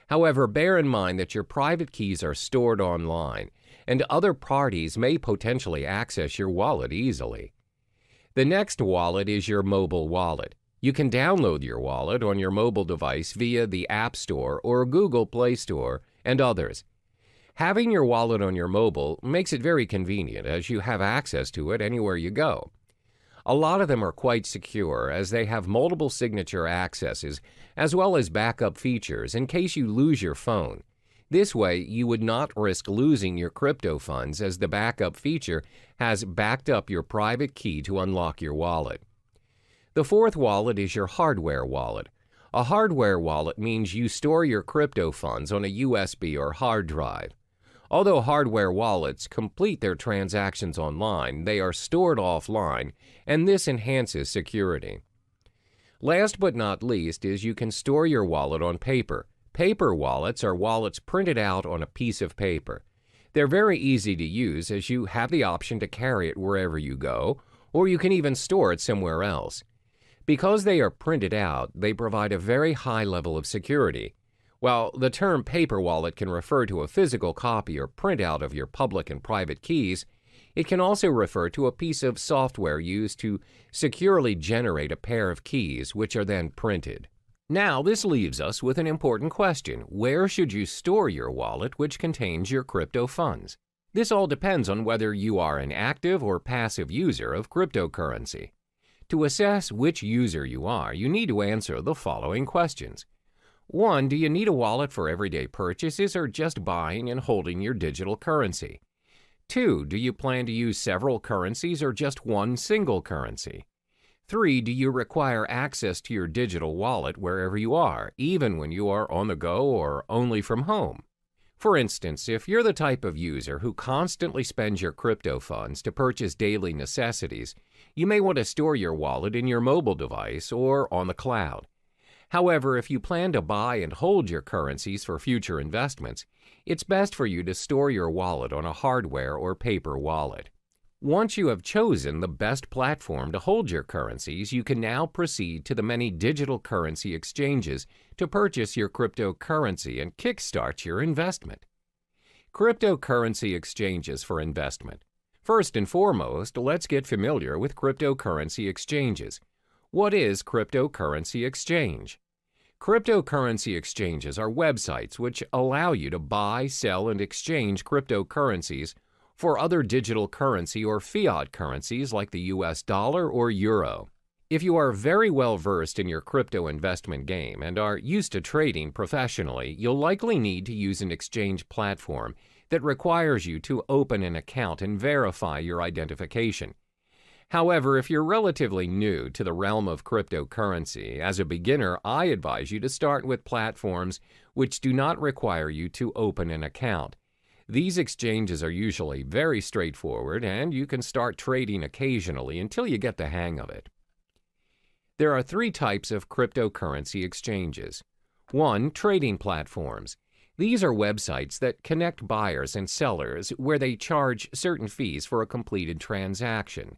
However, bear in mind that your private keys are stored online, and other parties may potentially access your wallet easily. The next wallet is your mobile wallet. You can download your wallet on your mobile device via the App Store or Google Play Store and others. Having your wallet on your mobile makes it very convenient as you have access to it anywhere you go. A lot of them are quite secure as they have multiple signature accesses as well as backup features in case you lose your phone. This way, you would not risk losing your crypto funds as the backup feature has backed up your private key to unlock your wallet. The fourth wallet is your hardware wallet. A hardware wallet means you store your crypto funds on a USB or hard drive. Although hardware wallets complete their transactions online, they are stored offline, and this enhances security. Last but not least is you can store your wallet on paper. Paper wallets are wallets printed out on a piece of paper. They're very easy to use as you have the option to carry it wherever you go, or you can even store it somewhere else. Because they are printed out, they provide a very high level of security. While the term paper wallet can refer to a physical copy or printout of your public and private keys, it can also refer to a piece of software used to securely generate a pair of keys, which are then printed. Now, this leaves us with an important question. Where should you store your wallet which contains your crypto funds? This all depends on whether you are an active or passive user of cryptocurrency. To assess which user you are, you need to answer the following questions. 1. Do you need a wallet for everyday purchases or just buying and holding your digital currency? 2. Do you plan to use several currencies or just one single currency? 3. Do you require access to your digital wallet wherever you are, even when you are on the go or only from home? For instance, if you're the type of user who constantly spends your crypto funds to purchase daily necessities, you may want to store your wallet in your mobile device or on the cloud. However, if you plan to buy and hold your currencies for future investments, it's best for you to store your wallet on a hardware or paper wallet. Once you have chosen the best platform to hold your currencies, you can now proceed to the many digital currency exchanges to purchase your cryptocurrency and kickstart your investment. Cryptocurrency exchanges for investment. First and foremost, let's get familiar with cryptocurrency exchanges. What is cryptocurrency exchange? Cryptocurrency exchanges are websites which allow you to buy, sell, and exchange cryptocurrencies for other digital currency or fiat currencies like the US dollar or euro. If you are very well versed in your crypto investment game and are used to trading professionally, you'll likely need to use an exchange platform that requires you to open an account and verify your identification. However, if you're relatively new to the realm of cryptocurrency, as a beginner, I advise you to start with platforms which do not require you to open an account. These exchanges are usually very straightforward, and you can start trading occasionally until you get the hang of it. There are 3 types of cryptocurrency exchanges. 1. Trading platforms. These are websites that connect buyers and sellers where they charge certain fees for a completed transaction.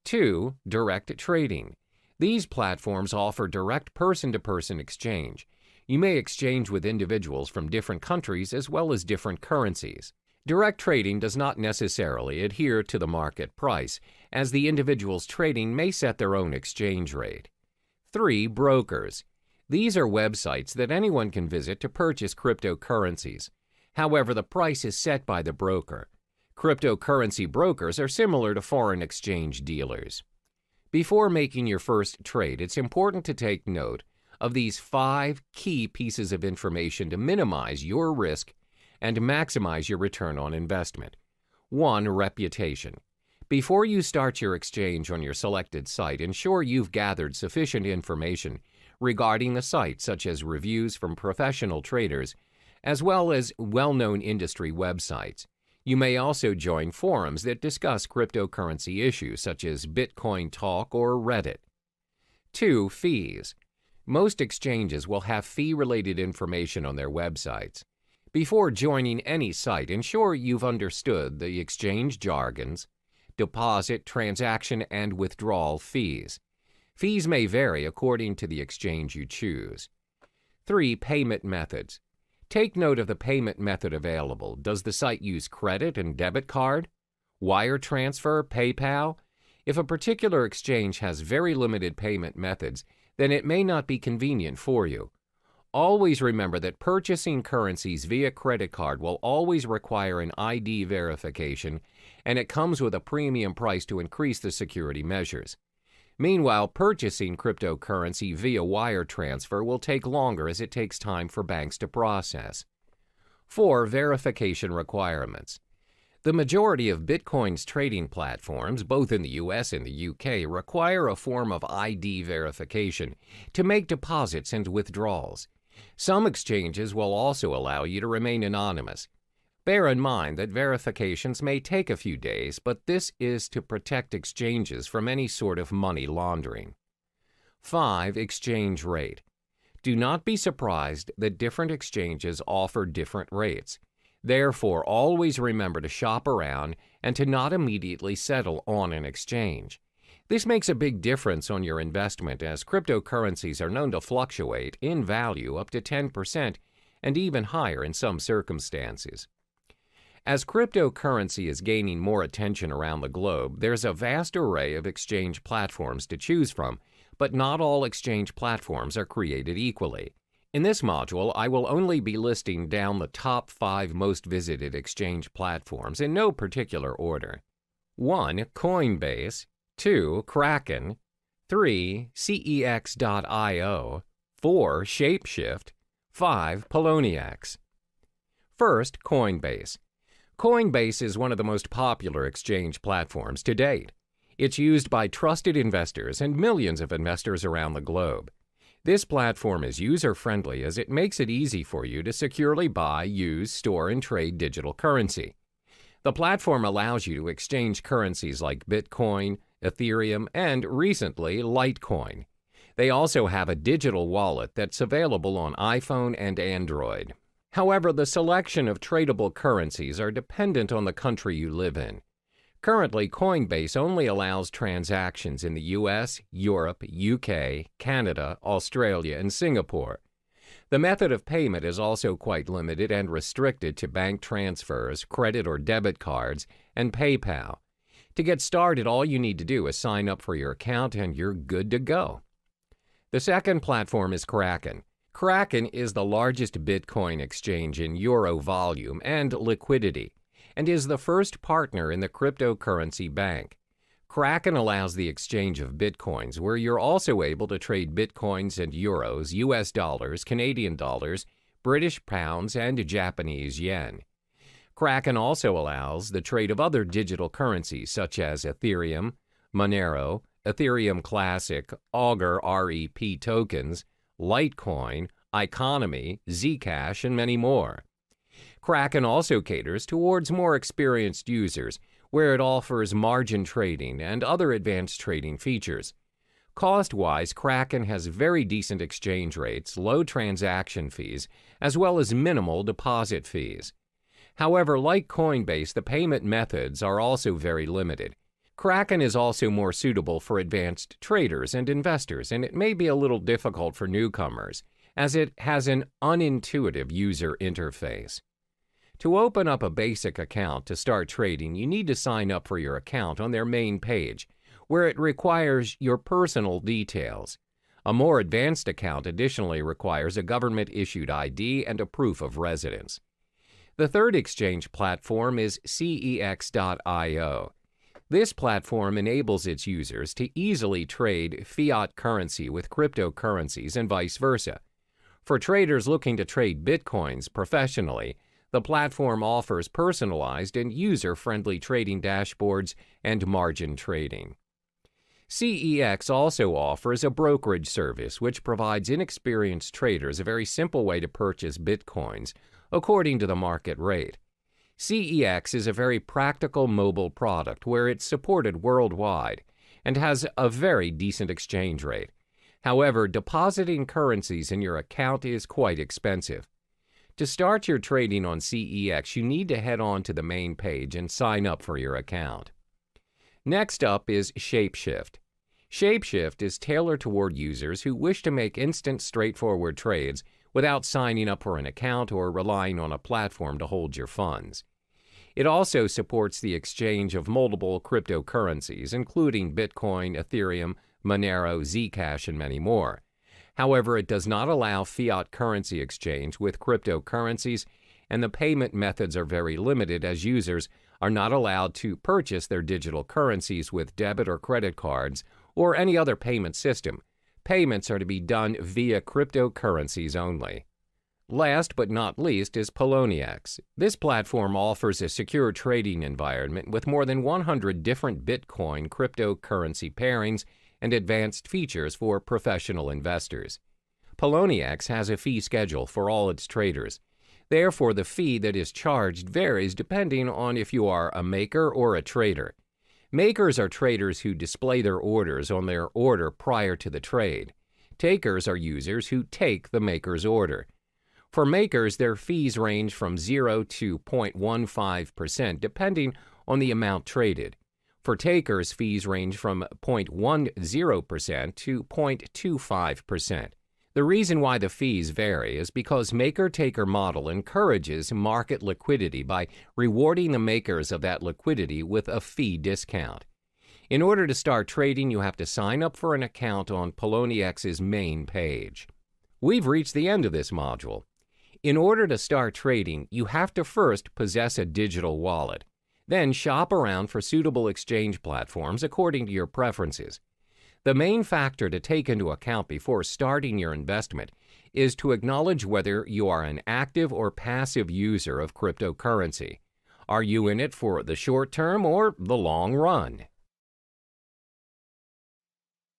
2. Direct trading. These platforms offer direct person-to-person exchange. You may exchange with individuals from different countries as well as different currencies. Direct trading does not necessarily adhere to the market price, as the individuals trading may set their own exchange rate. 3. Brokers. These are websites that anyone can visit to purchase cryptocurrencies. However, the price is set by the broker. Cryptocurrency brokers are similar to foreign exchange dealers. Before making your first trade, it's important to take note of these 5 key pieces of information to minimize your risk and maximize your return on investment. 1. Reputation. Before you start your exchange on your selected site, ensure you've gathered sufficient information regarding the site, such as reviews from professional traders, as well as well-known industry websites. You may also join forums that discuss cryptocurrency issues, such as Bitcoin Talk or Reddit. 2. Fees. Most exchanges will have fee-related information on their websites. Before joining any site, ensure you've understood the exchange jargons, deposit, transaction, and withdrawal fees. Fees may vary according to the exchange you choose. 3. Payment methods. Take note of the payment method available. Does the site use credit and debit card, wire transfer, PayPal? If a particular exchange has very limited payment methods, then it may not be convenient for you. Always remember that purchasing currencies via credit card will always require an ID verification, and it comes with a premium price to increase the security measures. Meanwhile, purchasing cryptocurrency via wire transfer will take longer as it takes time for banks to process. 4. Verification requirements. The majority of Bitcoin's trading platforms, both in the US and the UK, require a form of ID verification to make deposits and withdrawals. Some exchanges will also allow you to remain anonymous. Bear in mind that verifications may take a few days, but this is to protect exchanges from any sort of money laundering. 5. Exchange rate. Do not be surprised that different exchanges offer different rates. Therefore, always remember to shop around and to not immediately settle on an exchange. This makes a big difference on your investment, as cryptocurrencies are known to fluctuate in value up to 10% and even higher in some circumstances. As cryptocurrency is gaining more attention around the globe, there's a vast array of exchange platforms to choose from, but not all exchange platforms are created equally. In this module, I will only be listing down the top 5 most visited exchange platforms in no particular order. 1. Coinbase. 2. Kraken. 3. CEX.io. 4. Shapeshift. 5. Poloniex. First, Coinbase. Coinbase is one of the most popular exchange platforms to date. It's used by trusted investors and millions of investors around the globe. This platform is user-friendly as it makes it easy for you to securely buy, use, store, and trade digital currency. The platform allows you to exchange currencies like Bitcoin, Ethereum, and recently Litecoin. They also have a digital wallet that's available on iPhone and Android. However, the selection of tradable currencies are dependent on the country you live in. Currently, Coinbase only allows transactions in the US, Europe, UK, Canada, Australia, and Singapore. The method of payment is also quite limited and restricted to bank transfers, credit or debit cards, and PayPal. To get started, all you need to do is sign up for your account and you're good to go. The second platform is Kraken. Kraken is the largest Bitcoin exchange in euro volume and liquidity, and is the first partner in the cryptocurrency bank. Kraken allows the exchange of bitcoins, where you're also able to trade bitcoins and euros, US dollars, Canadian dollars, British pounds, and Japanese yen. Kraken also allows the trade of other digital currencies such as Ethereum, Monero, Ethereum Classic, Augur REP tokens, Litecoin, Economy, Zcash, and many more. Kraken also caters towards more experienced users, where it offers margin trading and other advanced trading features. Cost-wise, Kraken has very decent exchange rates, low transaction fees, as well as minimal deposit fees. However, like Coinbase, the payment methods are also very limited. Kraken is also more suitable for advanced traders and investors, and it may be a little difficult for newcomers, as it has an unintuitive user interface. To open up a basic account to start trading, you need to sign up for your account on their main page, where it requires your personal details. A more advanced account additionally requires a government-issued ID and a proof of residence. The third exchange platform is CEX.io. This platform enables its users to easily trade fiat currency with cryptocurrencies and vice versa. For traders looking to trade bitcoins professionally, the platform offers personalized and user-friendly trading dashboards and margin trading. CEX also offers a brokerage service which provides inexperienced traders a very simple way to purchase bitcoins according to the market rate. CEX is a very practical mobile product where it's supported worldwide and has a very decent exchange rate. However, depositing currencies in your account is quite expensive. To start your trading on CEX, you need to head on to the main page and sign up for your account. Next up is Shapeshift. Shapeshift is tailored toward users who wish to make instant, straightforward trades without signing up for an account or relying on a platform to hold your funds. It also supports the exchange of multiple cryptocurrencies, including Bitcoin, Ethereum, Monero, Zcash, and many more. However, it does not allow fiat currency exchange with cryptocurrencies, and the payment methods are very limited as users are not allowed to purchase their digital currencies with debit or credit cards or any other payment system. Payments are to be done via cryptocurrencies only. Last but not least is Poloniex. This platform offers a secure trading environment with more than 100 different Bitcoin cryptocurrency pairings and advanced features for professional investors. Poloniex has a fee schedule for all its traders. Therefore, the fee that is charged varies depending on if you are a maker or a trader. Makers are traders who display their orders on their order prior to the trade. Takers are users who take the maker's order. For makers, their fees range from 0 to 0.15% depending on the amount traded. For takers, fees range from 0.10% to 0.25%. The reason why the fees vary is because maker-taker model encourages market liquidity by rewarding the makers of that liquidity with a fee discount. In order to start trading, you have to sign up for an account on Poloniex's main page. We've reached the end of this module. In order to start trading, you have to first possess a digital wallet. Then shop around for suitable exchange platforms according to your preferences. The main factor to take into account before starting your investment is to acknowledge whether you are an active or passive user of cryptocurrency. Are you in it for the short term or the long run?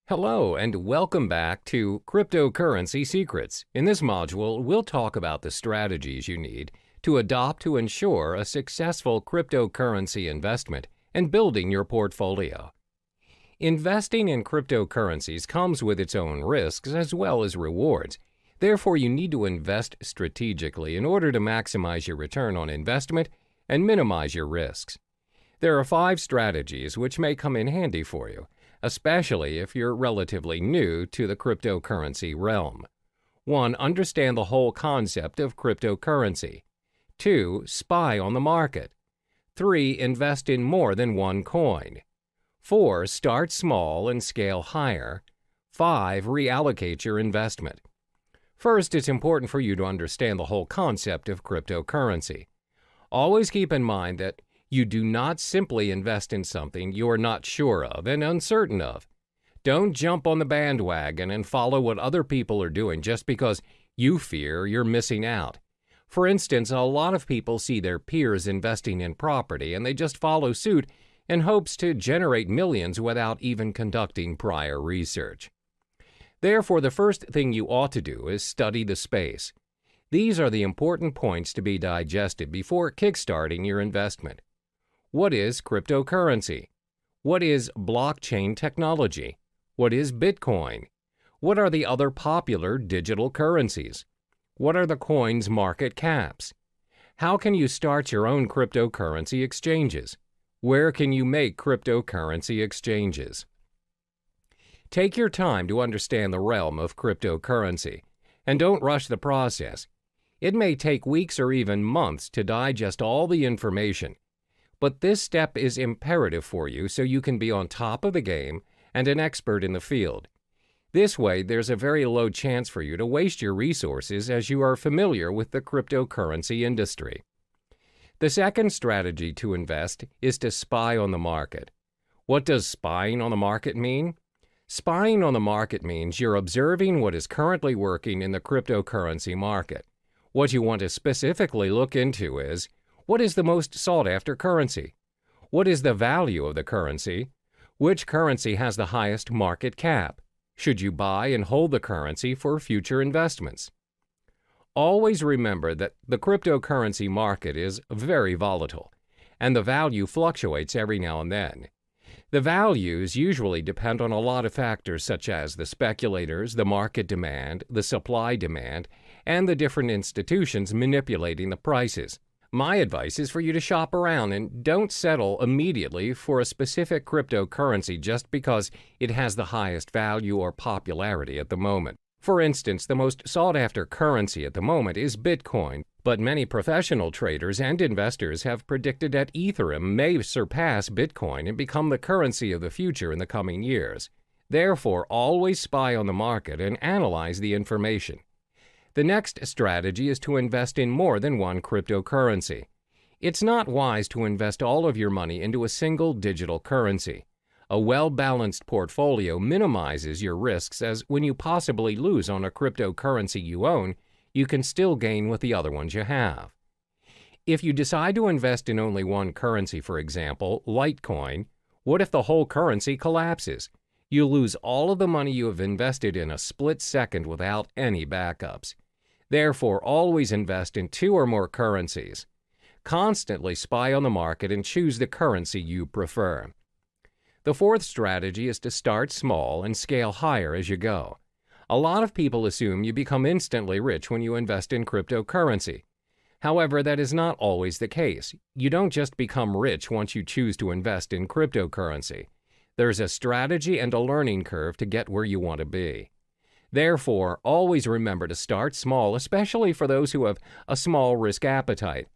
Hello and welcome back to Cryptocurrency Secrets. In this module, we'll talk about the strategies you need to adopt to ensure a successful cryptocurrency investment and building your portfolio. Investing in cryptocurrencies comes with its own risks as well as rewards. Therefore, you need to invest strategically in order to maximize your return on investment and minimize your risks. There are 5 strategies which may come in handy for you, especially if you're relatively new to the cryptocurrency realm. 1. Understand the whole concept of cryptocurrency. 2. Spy on the market. 3. Invest in more than one coin. 4. Start small and scale higher. 5. Reallocate your investment. First, it's important for you to understand the whole concept of cryptocurrency. Always keep in mind that you do not simply invest in something you are not sure of and uncertain of. Don't jump on the bandwagon and follow what other people are doing just because you fear you're missing out. For instance, a lot of people see their peers investing in property and they just follow suit in hopes to generate millions without even conducting prior research. Therefore, the first thing you ought to do is study the space. These are the important points to be digested before kickstarting your investment. What is cryptocurrency? What is blockchain technology? What is Bitcoin? What are the other popular digital currencies? What are the coins' market caps? How can you start your own cryptocurrency exchanges? Where can you make cryptocurrency exchanges? Take your time to understand the realm of cryptocurrency, and don't rush the process. It may take weeks or even months to digest all the information, but this step is imperative for you so you can be on top of the game and an expert in the field. This way, there's a very low chance for you to waste your resources as you are familiar with the cryptocurrency industry. The second strategy to invest is to spy on the market. What does spying on the market mean? Spying on the market means you're observing what is currently working in the cryptocurrency market. What you want to specifically look into is, what is the most sought-after currency? What is the value of the currency? Which currency has the highest market cap? Should you buy and hold the currency for future investments? Always remember that the cryptocurrency market is very volatile, and the value fluctuates every now and then. The values usually depend on a lot of factors such as the speculators, the market demand, the supply demand, and the different institutions manipulating the prices. My advice is for you to shop around and don't settle immediately for a specific cryptocurrency just because it has the highest value or popularity at the moment. For instance, the most sought-after currency at the moment is Bitcoin, but many professional traders and investors have predicted that Ethereum may surpass Bitcoin and become the currency of the future in the coming years. Therefore, always spy on the market and analyze the information. The next strategy is to invest in more than one cryptocurrency. It's not wise to invest all of your money into a single digital currency. A well-balanced portfolio minimizes your risks, as when you possibly lose on a cryptocurrency you own, you can still gain with the other ones you have. If you decide to invest in only one currency, for example, Litecoin, what if the whole currency collapses? You'll lose all of the money you have invested in a split second without any backups. Therefore, always invest in 2 or more currencies. Constantly spy on the market and choose the currency you prefer. The fourth strategy is to start small and scale higher as you go. A lot of people assume you become instantly rich when you invest in cryptocurrency. However, that is not always the case. You don't just become rich once you choose to invest in cryptocurrency. There's a strategy and a learning curve to get where you want to be. Therefore, always remember to start small, especially for those who have a small risk appetite.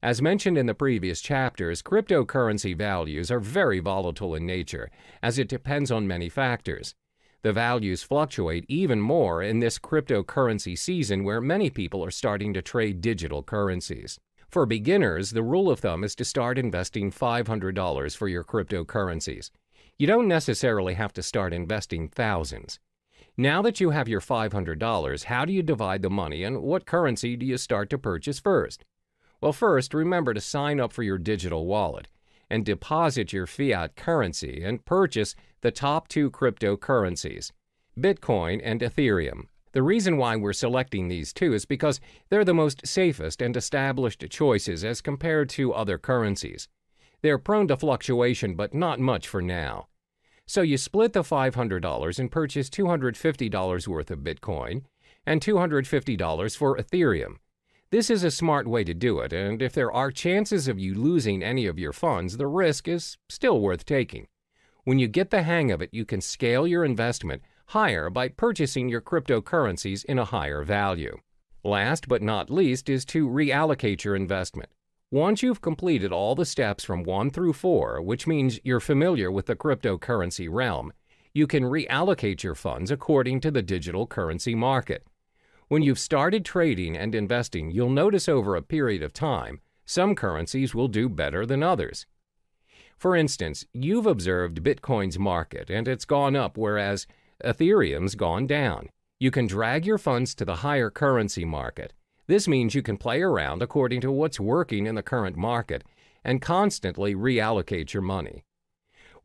As mentioned in the previous chapters, cryptocurrency values are very volatile in nature, as it depends on many factors. The values fluctuate even more in this cryptocurrency season where many people are starting to trade digital currencies. For beginners, the rule of thumb is to start investing $500 for your cryptocurrencies. You don't necessarily have to start investing thousands. Now that you have your $500, how do you divide the money and what currency do you start to purchase first? Well, first, remember to sign up for your digital wallet and deposit your fiat currency and purchase the top two cryptocurrencies, Bitcoin and Ethereum. The reason why we're selecting these two is because they're the most safest and established choices as compared to other currencies. They're prone to fluctuation, but not much for now. So you split the $500 and purchase $250 worth of Bitcoin and $250 for Ethereum. This is a smart way to do it, and if there are chances of you losing any of your funds, the risk is still worth taking. When you get the hang of it, you can scale your investment higher by purchasing your cryptocurrencies in a higher value. Last but not least is to reallocate your investment. Once you've completed all the steps from 1 through 4, which means you're familiar with the cryptocurrency realm, you can reallocate your funds according to the digital currency market. When you've started trading and investing, you'll notice over a period of time, some currencies will do better than others. For instance, you've observed Bitcoin's market and it's gone up, whereas Ethereum's gone down. You can drag your funds to the higher currency market. This means you can play around according to what's working in the current market and constantly reallocate your money.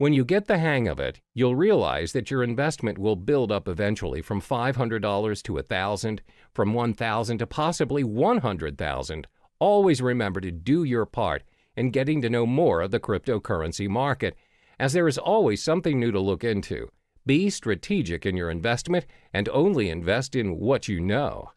When you get the hang of it, you'll realize that your investment will build up eventually from $500 to $1,000, from $1,000 to possibly $100,000. Always remember to do your part in getting to know more of the cryptocurrency market, as there is always something new to look into. Be strategic in your investment and only invest in what you know.